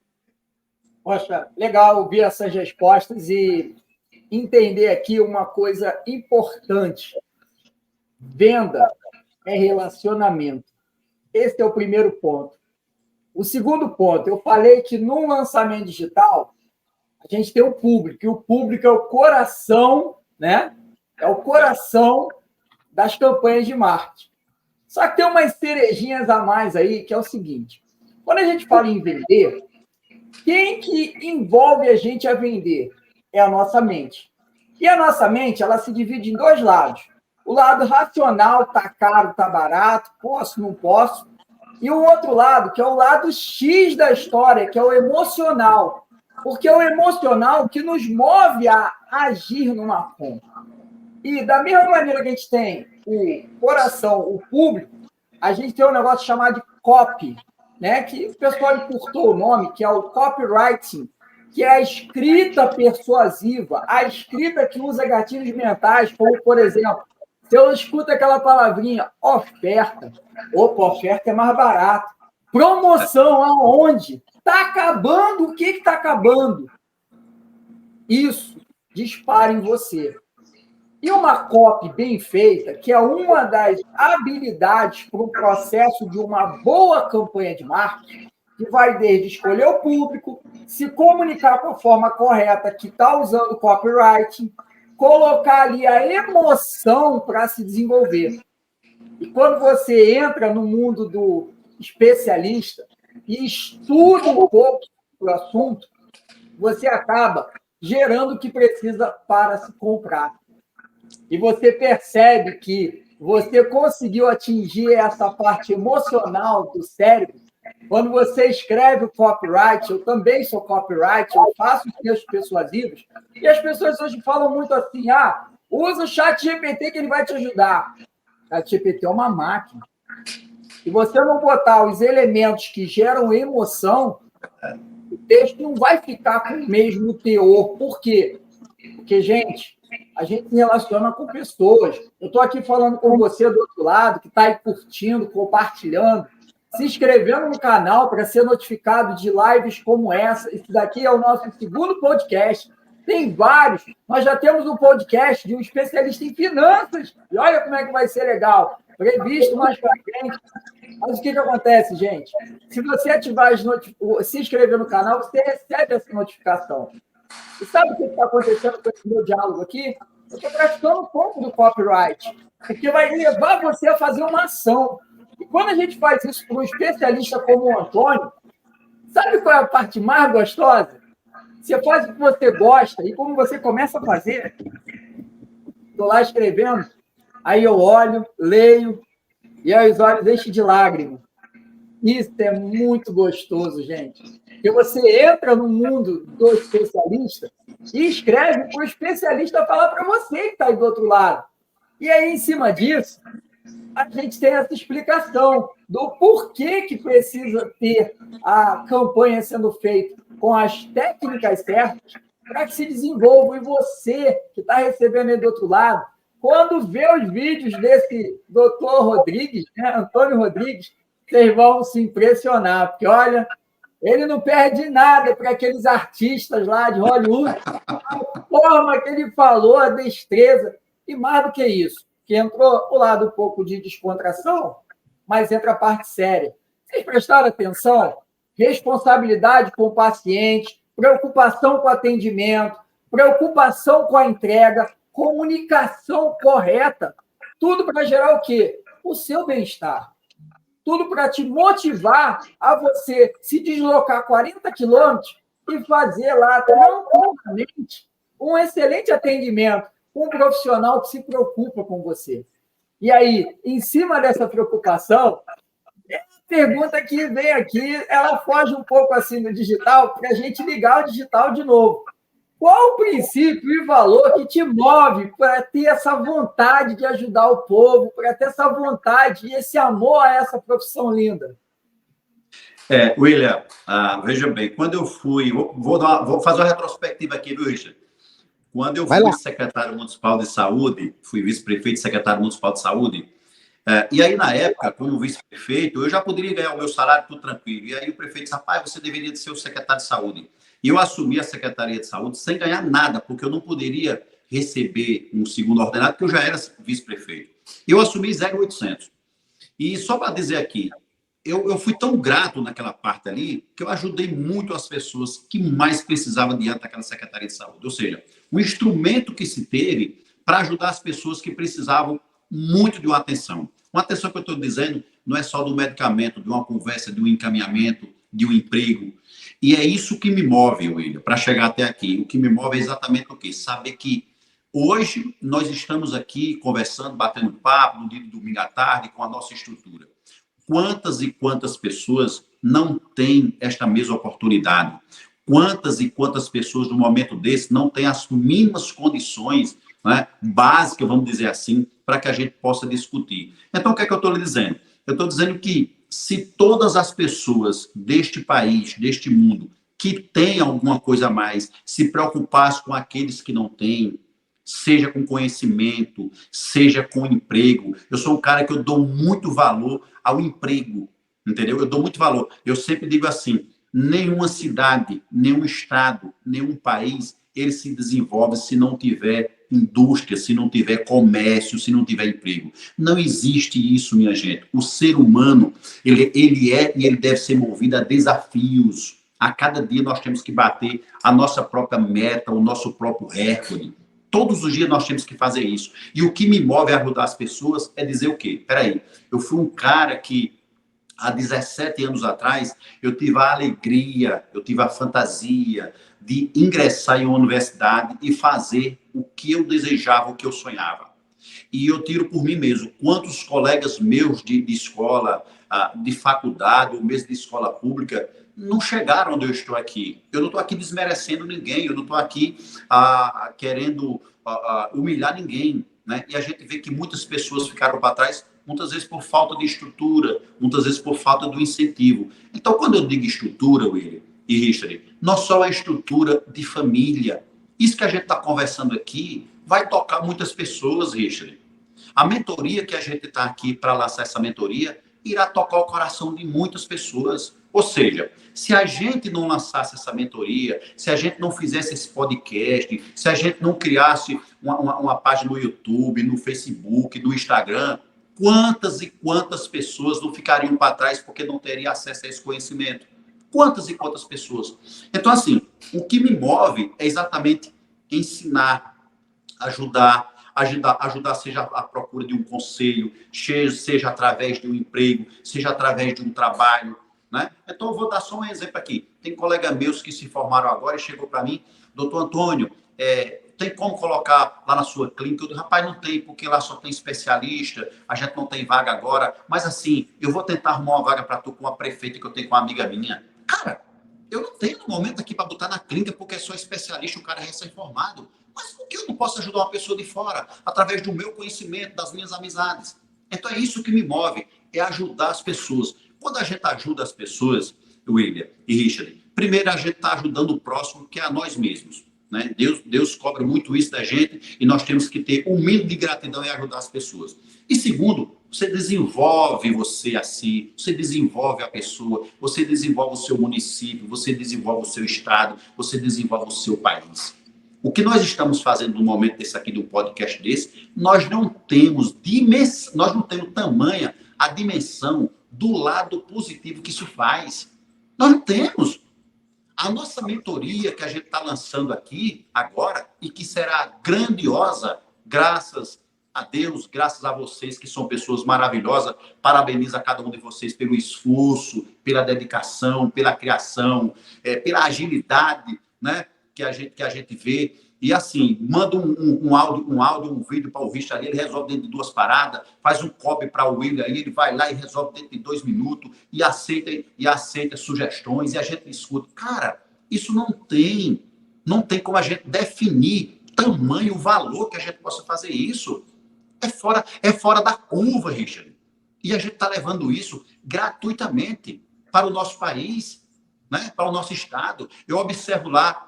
Poxa, legal ouvir essas respostas e entender aqui uma coisa importante. Venda é relacionamento. Esse é o primeiro ponto. O segundo ponto, eu falei que no lançamento digital, a gente tem o público, e o público é o coração, né? É o coração das campanhas de marketing. Só que tem umas cerejinhas a mais aí, que é o seguinte. Quando a gente fala em vender, quem que envolve a gente a vender? É a nossa mente. E a nossa mente, ela se divide em dois lados. O lado racional, tá caro, tá barato, posso, não posso. E o outro lado, que é o lado X da história, que é o emocional. Porque é o emocional que nos move a agir numa compra. E da mesma maneira que a gente tem o coração, o público, a gente tem um negócio chamado de copy, né? Que o pessoal encurtou o nome, que é o copywriting, que é a escrita persuasiva, a escrita que usa gatilhos mentais, como, por exemplo, se eu escuto aquela palavrinha, oferta, opa, oferta é mais barato. Promoção aonde? Está acabando, o que está acabando? Isso dispara em você. E uma copy bem feita, que é uma das habilidades para o processo de uma boa campanha de marketing, que vai desde escolher o público, se comunicar com a forma correta, que está usando copyright, colocar ali a emoção para se desenvolver. E quando você entra no mundo do especialista e estuda um pouco o assunto, você acaba gerando o que precisa para se comprar. E você percebe que você conseguiu atingir essa parte emocional do cérebro. Quando você escreve o copyright, eu também sou copyright, eu faço os textos persuasivos, e as pessoas hoje falam muito assim, usa o ChatGPT que ele vai te ajudar. O ChatGPT é uma máquina. Se você não botar os elementos que geram emoção, o texto não vai ficar com o mesmo teor. Por quê? Porque, gente, a gente se relaciona com pessoas. Eu estou aqui falando com você do outro lado, que está aí curtindo, compartilhando, se inscrevendo no canal para ser notificado de lives como essa. Esse daqui é o nosso segundo podcast. Tem vários. Nós já temos um podcast de um especialista em finanças. E olha como é que vai ser legal. Previsto mais para frente. Mas o que acontece, gente? Se você ativar se inscrever no canal, você recebe essa notificação. E sabe o que está acontecendo com esse meu diálogo aqui? Eu estou praticando um pouco do copyright, porque vai levar você a fazer uma ação. E quando a gente faz isso para um especialista como o Antônio, sabe qual é a parte mais gostosa? Você faz o que você gosta, e como você começa a fazer, estou lá escrevendo, aí eu olho, leio, e aí os olhos enchem de lágrimas. Isso é muito gostoso, gente. Porque você entra no mundo do especialista e escreve para o especialista falar para você que está aí do outro lado. E aí, em cima disso, a gente tem essa explicação do porquê que precisa ter a campanha sendo feita com as técnicas certas para que se desenvolva. E você, que está recebendo aí do outro lado, quando vê os vídeos desse doutor Rodrigues, né, Antônio Rodrigues, vocês vão se impressionar, porque, olha, ele não perde nada para aqueles artistas lá de Hollywood. A forma que ele falou, a destreza, e mais do que isso, que entrou o lado um pouco de descontração, mas entra a parte séria. Vocês prestaram atenção? Responsabilidade com o paciente, preocupação com o atendimento, preocupação com a entrega, comunicação correta, tudo para gerar o quê? O seu bem-estar. Tudo para te motivar a você se deslocar 40 quilômetros e fazer lá tranquilamente um excelente atendimento com um profissional que se preocupa com você. E aí, em cima dessa preocupação, a pergunta que vem aqui, ela foge um pouco assim do digital, para a gente ligar o digital de novo. Qual o princípio e valor que te move para ter essa vontade de ajudar o povo, para ter essa vontade e esse amor a essa profissão linda? William, veja bem, quando eu fui... Vou fazer uma retrospectiva aqui, viu, Richard? Quando eu fui secretário municipal de saúde, fui vice-prefeito e secretário municipal de saúde, e aí, na época, como vice-prefeito, eu já poderia ganhar o meu salário tudo tranquilo. E aí o prefeito disse, rapaz, você deveria ser o secretário de saúde. E eu assumi a Secretaria de Saúde sem ganhar nada, porque eu não poderia receber um segundo ordenado, porque eu já era vice-prefeito. Eu assumi 0,800. E só para dizer aqui, eu fui tão grato naquela parte ali, que eu ajudei muito as pessoas que mais precisavam diante daquela Secretaria de Saúde. Ou seja, um instrumento que se teve para ajudar as pessoas que precisavam muito de uma atenção. Uma atenção que eu estou dizendo não é só do medicamento, de uma conversa, de um encaminhamento, de um emprego. E é isso que me move, William, para chegar até aqui. O que me move é exatamente o quê? Saber que hoje nós estamos aqui conversando, batendo papo, no dia de domingo à tarde, com a nossa estrutura. Quantas e quantas pessoas não têm esta mesma oportunidade? Quantas e quantas pessoas, no momento desse, não têm as mínimas condições, né, básicas, vamos dizer assim, para que a gente possa discutir? Então, o que é que eu estou lhe dizendo? Eu estou dizendo que se todas as pessoas deste país, deste mundo, que têm alguma coisa a mais, se preocupassem com aqueles que não têm, seja com conhecimento, seja com emprego. Eu sou um cara que eu dou muito valor ao emprego, entendeu? Eu dou muito valor. Eu sempre digo assim, nenhuma cidade, nenhum estado, nenhum país, ele se desenvolve se não tiver indústria, se não tiver comércio, se não tiver emprego. Não existe isso, minha gente. O ser humano, ele é e ele deve ser movido a desafios. A cada dia nós temos que bater a nossa própria meta, o nosso próprio recorde. Todos os dias nós temos que fazer isso. E o que me move a ajudar as pessoas é dizer o quê? Peraí, eu fui um cara que, há 17 anos atrás, eu tive a alegria, eu tive a fantasia de ingressar em uma universidade e fazer o que eu desejava, o que eu sonhava. E eu tiro por mim mesmo. Quantos colegas meus de escola, de faculdade, ou mesmo de escola pública, não chegaram onde eu estou aqui. Eu não estou aqui desmerecendo ninguém, eu não estou aqui querendo humilhar ninguém, né? E a gente vê que muitas pessoas ficaram para trás, muitas vezes por falta de estrutura, muitas vezes por falta do incentivo. Então, quando eu digo estrutura, William e Richard, não só a estrutura de família. Isso que a gente está conversando aqui vai tocar muitas pessoas, Richard. A mentoria que a gente está aqui para lançar essa mentoria irá tocar o coração de muitas pessoas. Ou seja, se a gente não lançasse essa mentoria, se a gente não fizesse esse podcast, se a gente não criasse uma página no YouTube, no Facebook, no Instagram, quantas e quantas pessoas não ficariam para trás porque não teriam acesso a esse conhecimento? Quantas e quantas pessoas? Então, assim, o que me move é exatamente ensinar, ajudar, seja a procura de um conselho, seja através de um emprego, seja através de um trabalho, né? Então, eu vou dar só um exemplo aqui. Tem colegas meus que se formaram agora e chegou para mim, doutor Antônio, tem como colocar lá na sua clínica? Eu digo, rapaz, não tem, porque lá só tem especialista, a gente não tem vaga agora, mas assim, eu vou tentar arrumar uma vaga para tu com a prefeita que eu tenho com uma amiga minha. Cara, eu não tenho no momento aqui para botar na clínica porque é só especialista, o cara é recém-formado. Mas por que eu não posso ajudar uma pessoa de fora? Através do meu conhecimento, das minhas amizades. Então é isso que me move, é ajudar as pessoas. Quando a gente ajuda as pessoas, William e Richard, primeiro a gente está ajudando o próximo, que é a nós mesmos. Né? Deus cobra muito isso da gente e nós temos que ter um mínimo de gratidão em ajudar as pessoas. E segundo, você desenvolve você a si, você desenvolve a pessoa, você desenvolve o seu município, você desenvolve o seu estado, você desenvolve o seu país. O que nós estamos fazendo no momento desse aqui, do podcast desse, nós não temos tamanha a dimensão do lado positivo que isso faz. Nós não temos. A nossa mentoria que a gente está lançando aqui agora e que será grandiosa, graças a Deus, graças a vocês que são pessoas maravilhosas. Parabenizo a cada um de vocês pelo esforço, pela dedicação, pela criação, pela agilidade, né, que a gente vê. E assim, manda um áudio, um vídeo para o Richard ali, ele resolve dentro de 2 paradas, faz um copy para o William aí, ele vai lá e resolve dentro de 2 minutos e aceita sugestões e a gente escuta. Cara, isso não tem como a gente definir tamanho, valor que a gente possa fazer isso. É fora da curva, Richard. E a gente está levando isso gratuitamente para o nosso país, né? Para o nosso estado. Eu observo lá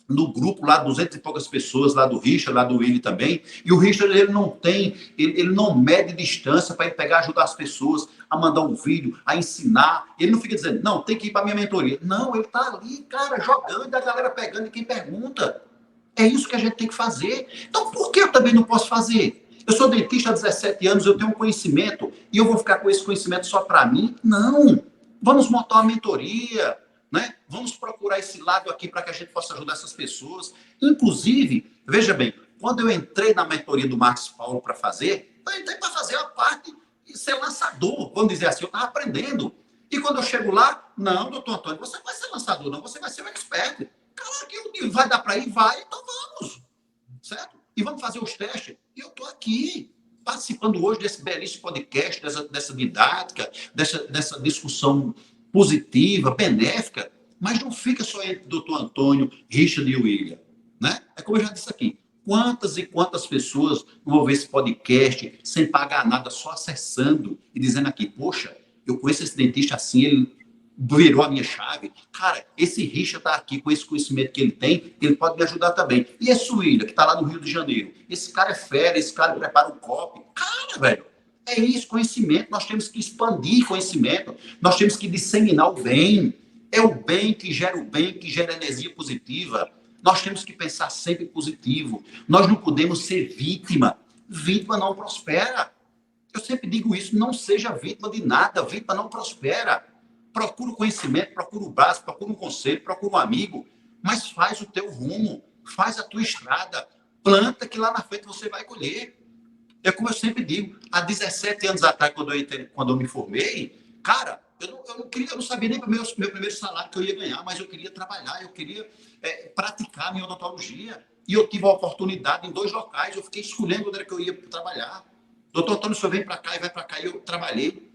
no grupo, lá 200 e poucas pessoas, lá do Richard, lá do Willi também, e o Richard, ele não mede distância para ele pegar, ajudar as pessoas a mandar um vídeo, a ensinar. Ele não fica dizendo, não, tem que ir para a minha mentoria. Não, ele está ali, cara, jogando, e a galera pegando e quem pergunta. É isso que a gente tem que fazer. Então, por que eu também não posso fazer? Eu sou dentista há 17 anos, eu tenho um conhecimento, e eu vou ficar com esse conhecimento só para mim? Não. Vamos montar uma mentoria, né? Vamos procurar esse lado aqui para que a gente possa ajudar essas pessoas. Inclusive, veja bem, quando eu entrei na mentoria do Marcos Paulo para fazer, eu entrei para fazer a parte de ser lançador, vamos dizer assim, eu estava aprendendo. E quando eu chego lá, não, doutor Antônio, você não vai ser lançador, não, você vai ser um expert. Claro que vai dar para ir, vai, então vamos. Certo? E vamos fazer os testes. E eu estou aqui, participando hoje desse belíssimo podcast, dessa didática, dessa discussão positiva, benéfica, mas não fica só entre o doutor Antônio, Richard e o William. Né? É como eu já disse aqui, quantas e quantas pessoas vão ver esse podcast sem pagar nada, só acessando e dizendo aqui, poxa, eu conheço esse dentista assim, ele virou a minha chave. Cara, esse Richard está aqui com esse conhecimento que ele pode me ajudar também. E esse William, que está lá no Rio de Janeiro, esse cara é fera, esse cara prepara um copo. Cara, velho, é isso, conhecimento, nós temos que expandir conhecimento, nós temos que disseminar o bem. É o bem que gera energia positiva. Nós temos que pensar sempre positivo. Nós não podemos ser vítima. Vítima não prospera. Eu sempre digo isso, não seja vítima de nada, vítima não prospera. procura o conhecimento, procura o básico, procura um conselho, procura um amigo, mas faz o teu rumo, faz a tua estrada, planta que lá na frente você vai colher. É como eu sempre digo, há 17 anos atrás, quando eu me formei, cara, eu não sabia nem o meu primeiro salário que eu ia ganhar, mas eu queria trabalhar, eu queria praticar minha odontologia. E eu tive a oportunidade em 2 locais, eu fiquei escolhendo onde era que eu ia trabalhar. Doutor Antônio, o senhor vem para cá e vai para cá, e eu trabalhei.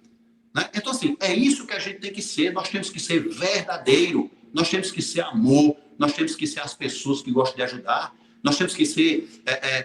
Né? Então, assim, é isso que a gente tem que ser, nós temos que ser verdadeiro, nós temos que ser amor, nós temos que ser as pessoas que gostam de ajudar, nós temos que ser,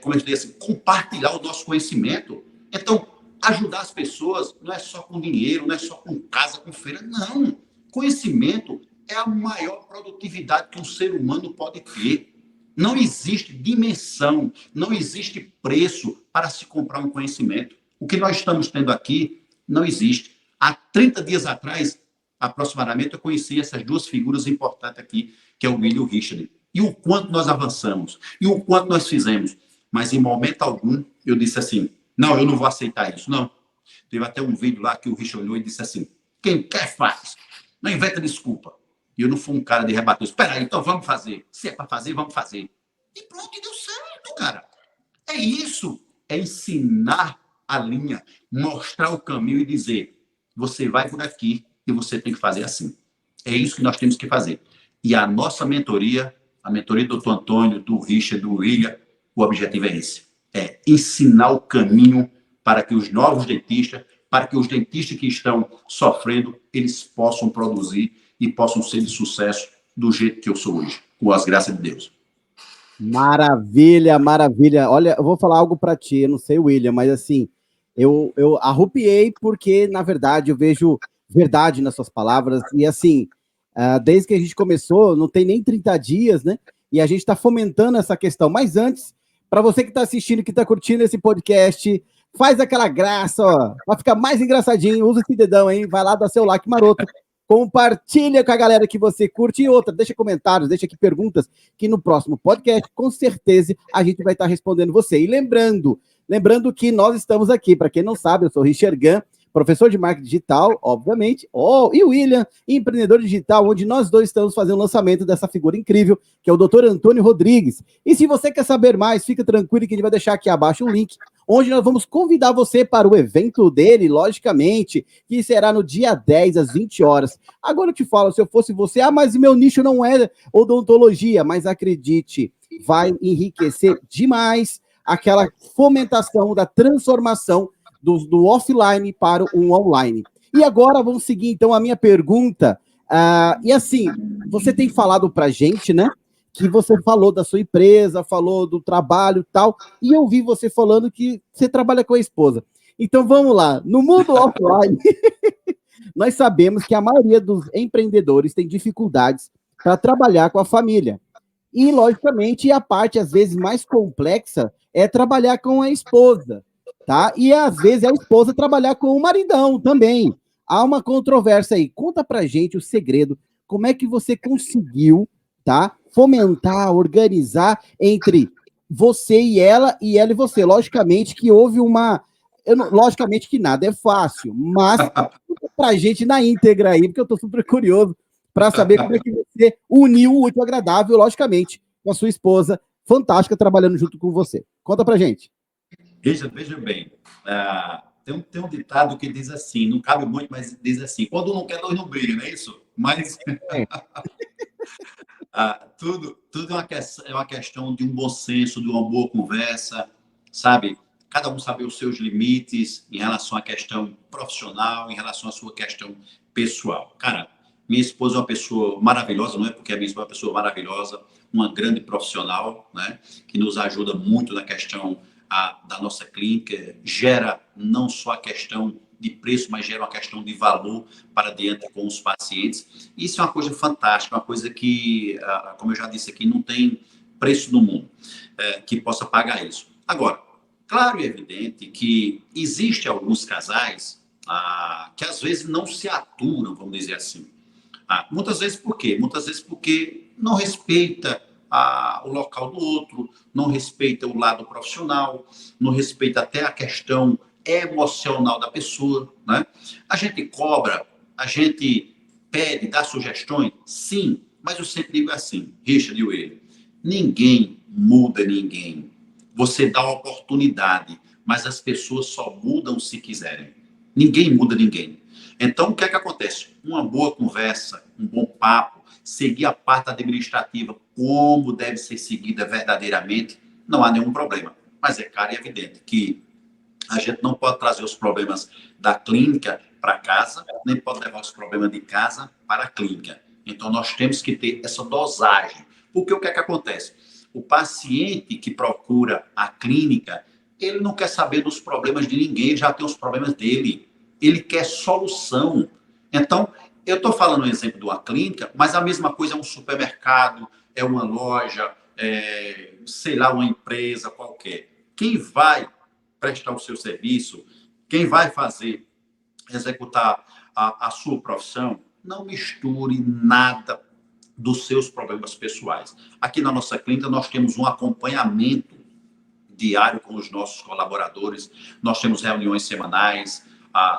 como eu disse, assim, compartilhar o nosso conhecimento. Então, ajudar as pessoas não é só com dinheiro, não é só com casa, com feira, não. Conhecimento é a maior produtividade que um ser humano pode ter. Não existe dimensão, não existe preço para se comprar um conhecimento. O que nós estamos tendo aqui não existe. Há 30 dias atrás, aproximadamente, eu conheci essas 2 figuras importantes aqui, que é o William e o Richard. E o quanto nós avançamos, e o quanto nós fizemos. Mas, em momento algum, eu disse assim, não, eu não vou aceitar isso, não. Teve até um vídeo lá que o Richard olhou e disse assim, quem quer faz, não inventa desculpa. E eu não fui um cara de rebater, espera aí, então vamos fazer. Se é para fazer, vamos fazer. E pronto, e deu certo, cara. É isso, é ensinar a linha, mostrar o caminho e dizer, você vai por aqui e você tem que fazer assim. É isso que nós temos que fazer. E a nossa mentoria, a mentoria do Dr. Antônio, do Richard, do William, o objetivo é esse. É ensinar o caminho para que os novos dentistas, para que os dentistas que estão sofrendo, eles possam produzir e possam ser de sucesso do jeito que eu sou hoje, com as graças de Deus. Maravilha, maravilha. Olha, eu vou falar algo para ti, eu não sei, William, mas assim, eu arrupiei porque, na verdade, eu vejo verdade nas suas palavras e assim, desde que a gente começou, não tem nem 30 dias, né? E a gente está fomentando essa questão. Mas antes, para você que está assistindo, que está curtindo esse podcast, faz aquela graça, ó, para ficar mais engraçadinho, usa esse dedão aí, vai lá, dá seu like maroto, compartilha com a galera que você curte e outra, deixa comentários, deixa aqui perguntas, que no próximo podcast, com certeza, a gente vai estar respondendo você. E lembrando que nós estamos aqui, para quem não sabe, eu sou o Richard Gan, professor de marketing digital, obviamente, e o William, empreendedor digital, onde nós dois estamos fazendo o lançamento dessa figura incrível, que é o Dr. Antônio Rodrigues. E se você quer saber mais, fica tranquilo que a gente vai deixar aqui abaixo um link, onde nós vamos convidar você para o evento dele, logicamente, que será no dia 10, às 20 horas. Agora eu te falo, se eu fosse você, mas meu nicho não é odontologia, mas acredite, vai enriquecer demais aquela fomentação da transformação do offline para o online. E agora vamos seguir, então, a minha pergunta. E assim, você tem falado para a gente, né, que você falou da sua empresa, falou do trabalho e tal, e eu vi você falando que você trabalha com a esposa. Então, vamos lá. No mundo offline, nós sabemos que a maioria dos empreendedores tem dificuldades para trabalhar com a família. E, logicamente, a parte, às vezes, mais complexa é trabalhar com a esposa. Tá? E às vezes a esposa trabalhar com o maridão também. Há uma controvérsia aí. Conta pra gente o segredo. Como é que você conseguiu, tá, fomentar, organizar entre você e ela e você? Logicamente que houve logicamente que nada é fácil, mas conta pra gente na íntegra aí, porque eu tô super curioso para saber como é que você uniu o útil ao agradável, logicamente, com a sua esposa fantástica trabalhando junto com você. Conta pra gente. Veja bem, tem um ditado que diz assim, não cabe muito, mas diz assim, quando não quer, dois não brigam, não é isso? Mas tudo é uma questão de um bom senso, de uma boa conversa, sabe? Cada um saber os seus limites em relação à questão profissional, em relação à sua questão pessoal. Cara, minha esposa é uma pessoa maravilhosa, não é porque a minha esposa é uma pessoa maravilhosa, uma grande profissional, né? Que nos ajuda muito na questão da nossa clínica, gera não só a questão de preço, mas gera uma questão de valor para diante com os pacientes. Isso é uma coisa fantástica, uma coisa que, como eu já disse aqui, não tem preço no mundo que possa pagar isso. Agora, claro e evidente que existem alguns casais que às vezes não se aturam, vamos dizer assim. Muitas vezes por quê? Muitas vezes porque não respeita o local do outro, não respeita o lado profissional, não respeita até a questão emocional da pessoa, né? A gente cobra, a gente pede, dá sugestões? Sim, mas eu sempre digo assim, Richard e William, ninguém muda ninguém. Você dá oportunidade, mas as pessoas só mudam se quiserem. Ninguém muda ninguém. Então, o que é que acontece? Uma boa conversa, um bom papo, seguir a parte administrativa como deve ser seguida verdadeiramente, não há nenhum problema. Mas é claro e evidente que a gente não pode trazer os problemas da clínica para casa, nem pode levar os problemas de casa para a clínica. Então, nós temos que ter essa dosagem. Porque o que é que acontece? O paciente que procura a clínica, ele não quer saber dos problemas de ninguém, ele já tem os problemas dele. Ele quer solução. Então, eu estou falando um exemplo de uma clínica, mas a mesma coisa é um supermercado, é uma loja, sei lá, uma empresa qualquer. Quem vai prestar o seu serviço, quem vai executar a sua profissão, não misture nada dos seus problemas pessoais. Aqui na nossa clínica, nós temos um acompanhamento diário com os nossos colaboradores, nós temos reuniões semanais,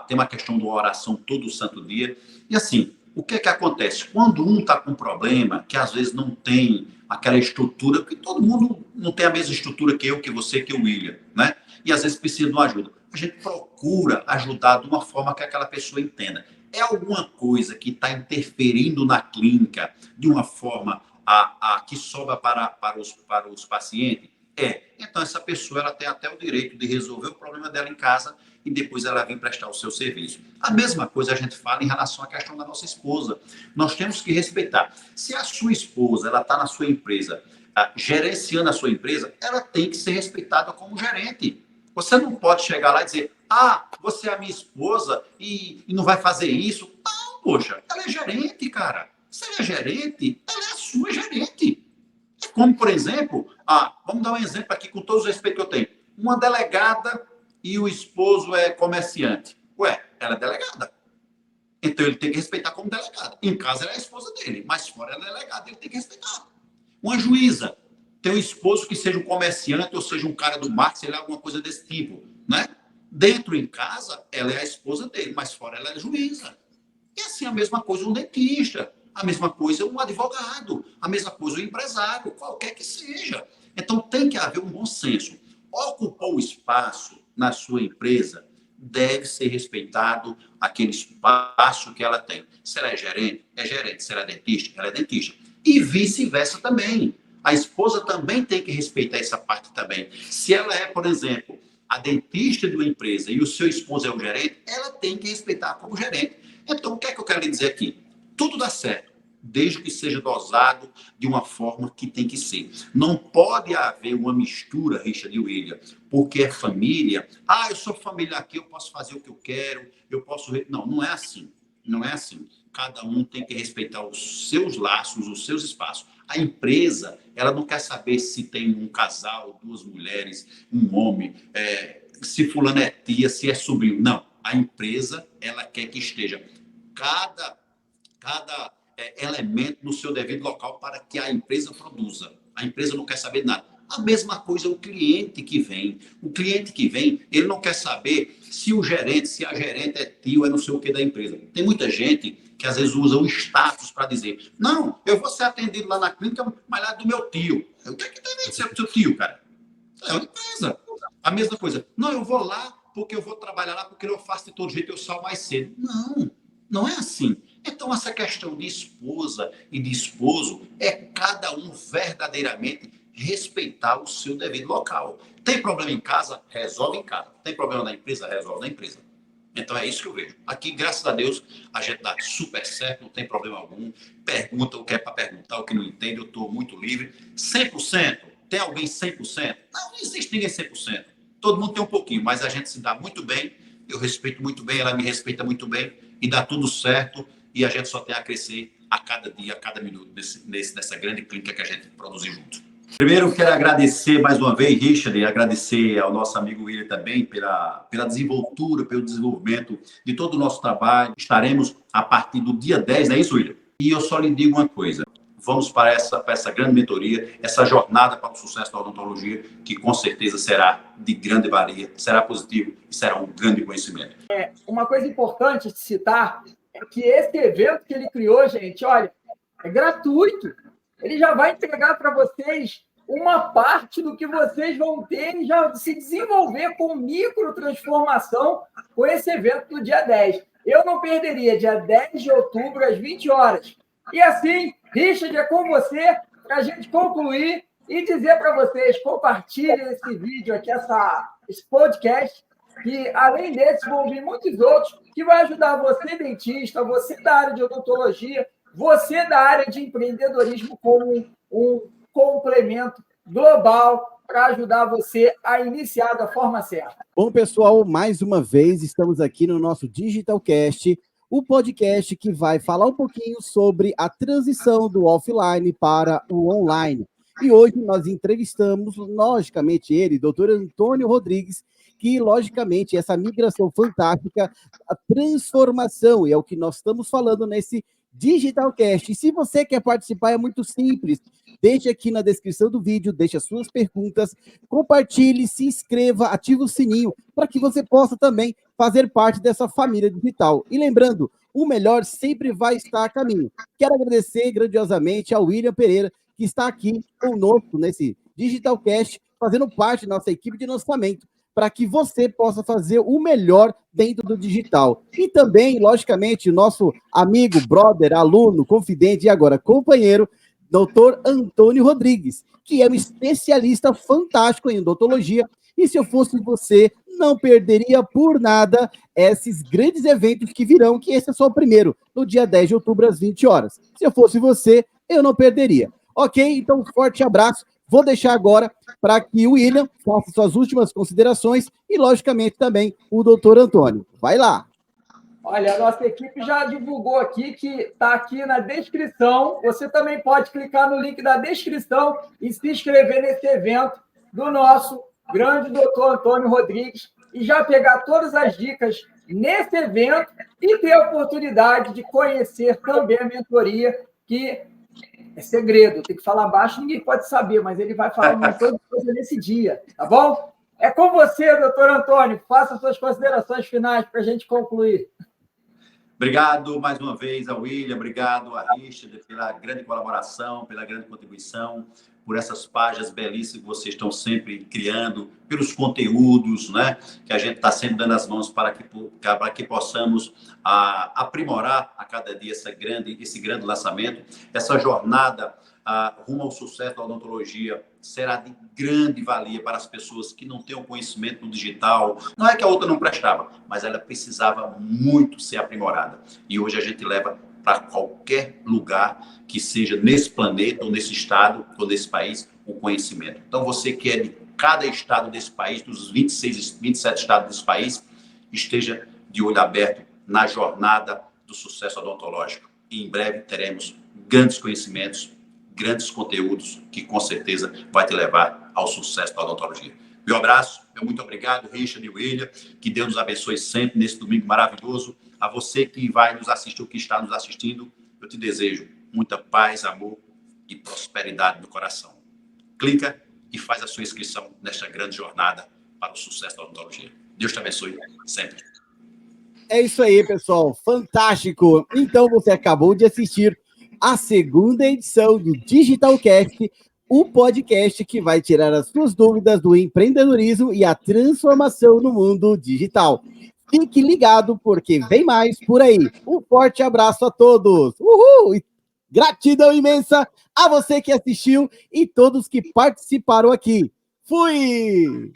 tem uma questão de uma oração todo santo dia. E assim, o que é que acontece? Quando um está com problema, que às vezes não tem aquela estrutura, porque todo mundo não tem a mesma estrutura que eu, que você, que o William, né? E às vezes precisa de uma ajuda. A gente procura ajudar de uma forma que aquela pessoa entenda. É alguma coisa que está interferindo na clínica de uma forma que sobra para os pacientes? Então essa pessoa ela tem até o direito de resolver o problema dela em casa e depois ela vem prestar o seu serviço. A mesma coisa a gente fala em relação à questão da nossa esposa. Nós temos que respeitar. Se a sua esposa ela está na sua empresa, gerenciando a sua empresa, ela tem que ser respeitada como gerente. Você não pode chegar lá e dizer, você é a minha esposa e não vai fazer isso. Não, poxa, ela é gerente, cara. Se ela é gerente, ela é a sua gerente. Como, por exemplo, vamos dar um exemplo aqui com todo o respeito que eu tenho. Uma delegada e o esposo é comerciante. Ela é delegada. Então ele tem que respeitar como delegada. Em casa ela é a esposa dele, mas fora ela é delegada, ele tem que respeitar. Uma juíza tem um esposo que seja um comerciante ou seja um cara do marketing, sei lá, alguma coisa desse tipo, né? Dentro em casa, ela é a esposa dele, mas fora ela é juíza. E assim a mesma coisa um dentista. A mesma coisa um advogado, a mesma coisa um empresário, qualquer que seja. Então, tem que haver um bom senso. Ocupou o espaço na sua empresa, deve ser respeitado aquele espaço que ela tem. Se ela é gerente. Se ela é dentista, ela é dentista. E vice-versa também. A esposa também tem que respeitar essa parte também. Se ela é, por exemplo, a dentista de uma empresa e o seu esposo é o gerente, ela tem que respeitar como gerente. Então, o que é que eu quero lhe dizer aqui? Tudo dá certo, desde que seja dosado de uma forma que tem que ser. Não pode haver uma mistura, Richard e William, porque é família. Eu sou família aqui, eu posso fazer o que eu quero, eu posso... Não, não é assim. Não é assim. Cada um tem que respeitar os seus laços, os seus espaços. A empresa, ela não quer saber se tem um casal, duas mulheres, um homem, se fulano é tia, se é sobrinho. Não. A empresa, ela quer que esteja cada elemento no seu devido local para que a empresa produza. A empresa não quer saber de nada. A mesma coisa o cliente que vem. O cliente que vem, ele não quer saber se o gerente, se a gerente é tio, é não sei o que da empresa. Tem muita gente que às vezes usa o status para dizer, não, eu vou ser atendido lá na clínica, mas lá do meu tio. O que é que tem a ver ser do seu tio, cara? É uma empresa. A mesma coisa. Não, eu vou lá porque eu vou trabalhar lá, porque eu faço de todo jeito, eu saio mais cedo. Não, não é assim. Então, essa questão de esposa e de esposo é cada um verdadeiramente respeitar o seu devido local. Tem problema em casa? Resolve em casa. Tem problema na empresa? Resolve na empresa. Então, é isso que eu vejo. Aqui, graças a Deus, a gente dá super certo, não tem problema algum. Pergunta o que é para perguntar, o que não entende, eu estou muito livre. 100%? Tem alguém 100%? Não existe ninguém 100%. Todo mundo tem um pouquinho, mas a gente se dá muito bem. Eu respeito muito bem, ela me respeita muito bem e dá tudo certo. E a gente só tem a crescer a cada dia, a cada minuto nessa grande clínica que a gente produz junto. Primeiro, quero agradecer mais uma vez, Richard, e agradecer ao nosso amigo William também pela desenvoltura, pelo desenvolvimento de todo o nosso trabalho. Estaremos a partir do dia 10, não é isso, William? E eu só lhe digo uma coisa. Vamos para essa grande mentoria, essa jornada para o sucesso da odontologia, que com certeza será de grande valia, será positivo e será um grande conhecimento. Uma coisa importante de citar é que esse evento que ele criou, gente, olha, é gratuito. Ele já vai entregar para vocês uma parte do que vocês vão ter e já se desenvolver com microtransformação com esse evento do dia 10. Eu não perderia, dia 10 de outubro, às 20 horas. E assim, Richard, é com você para a gente concluir e dizer para vocês, compartilhem esse vídeo aqui, esse podcast, que além desse vão vir muitos outros que vai ajudar você, dentista, você da área de odontologia, você da área de empreendedorismo como um complemento global para ajudar você a iniciar da forma certa. Bom, pessoal, mais uma vez estamos aqui no nosso Digitalcast, o podcast que vai falar um pouquinho sobre a transição do offline para o online. E hoje nós entrevistamos, logicamente, ele, doutor Antônio Rodrigues, que, logicamente, essa migração fantástica, a transformação, e é o que nós estamos falando nesse Digitalcast. E se você quer participar, é muito simples. Deixe aqui na descrição do vídeo, deixe as suas perguntas, compartilhe, se inscreva, ative o sininho, para que você possa também fazer parte dessa família digital. E lembrando, o melhor sempre vai estar a caminho. Quero agradecer grandiosamente ao William Pereira, que está aqui conosco nesse Digitalcast, fazendo parte da nossa equipe de lançamento, para que você possa fazer o melhor dentro do digital. E também, logicamente, o nosso amigo, brother, aluno, confidente e agora companheiro, doutor Antônio Rodrigues, que é um especialista fantástico em odontologia. E se eu fosse você, não perderia por nada esses grandes eventos que virão, que esse é só o primeiro, no dia 10 de outubro, às 20 horas. Se eu fosse você, eu não perderia. Ok? Então, um forte abraço. Vou deixar agora para que o William faça suas últimas considerações e, logicamente, também o doutor Antônio. Vai lá. Olha, a nossa equipe já divulgou aqui que está aqui na descrição. Você também pode clicar no link da descrição e se inscrever nesse evento do nosso grande doutor Antônio Rodrigues e já pegar todas as dicas nesse evento e ter a oportunidade de conhecer também a mentoria, que é segredo, tem que falar baixo, ninguém pode saber, mas ele vai falar um montão de coisa nesse dia, tá bom? É com você, doutor Antônio. Faça suas considerações finais para a gente concluir. Obrigado mais uma vez ao William, obrigado a Richard pela grande colaboração, pela grande contribuição, por essas páginas belíssimas que vocês estão sempre criando, pelos conteúdos, né, que a gente está sempre dando as mãos para que possamos aprimorar a cada dia esse grande lançamento. Essa jornada rumo ao sucesso da odontologia será de grande valia para as pessoas que não têm o conhecimento do digital. Não é que a outra não prestava, mas ela precisava muito ser aprimorada. E hoje a gente leva para qualquer lugar que seja nesse planeta, ou nesse estado, ou nesse país, o conhecimento. Então, você que é de cada estado desse país, dos 27 estados desse país, esteja de olho aberto na jornada do sucesso odontológico. E em breve teremos grandes conhecimentos, grandes conteúdos que com certeza vai te levar ao sucesso da odontologia. Meu abraço, meu muito obrigado, Richard e William, que Deus nos abençoe sempre nesse domingo maravilhoso. A você que vai nos assistir, ou que está nos assistindo, eu te desejo muita paz, amor e prosperidade no coração. Clica e faz a sua inscrição nesta grande jornada para o sucesso da odontologia. Deus te abençoe sempre. É isso aí, pessoal. Fantástico. Então, você acabou de assistir a segunda edição do Digitalcast, o podcast que vai tirar as suas dúvidas do empreendedorismo e a transformação no mundo digital. Fique ligado, porque vem mais por aí. Um forte abraço a todos. Uhul! E gratidão imensa a você que assistiu e todos que participaram aqui. Fui!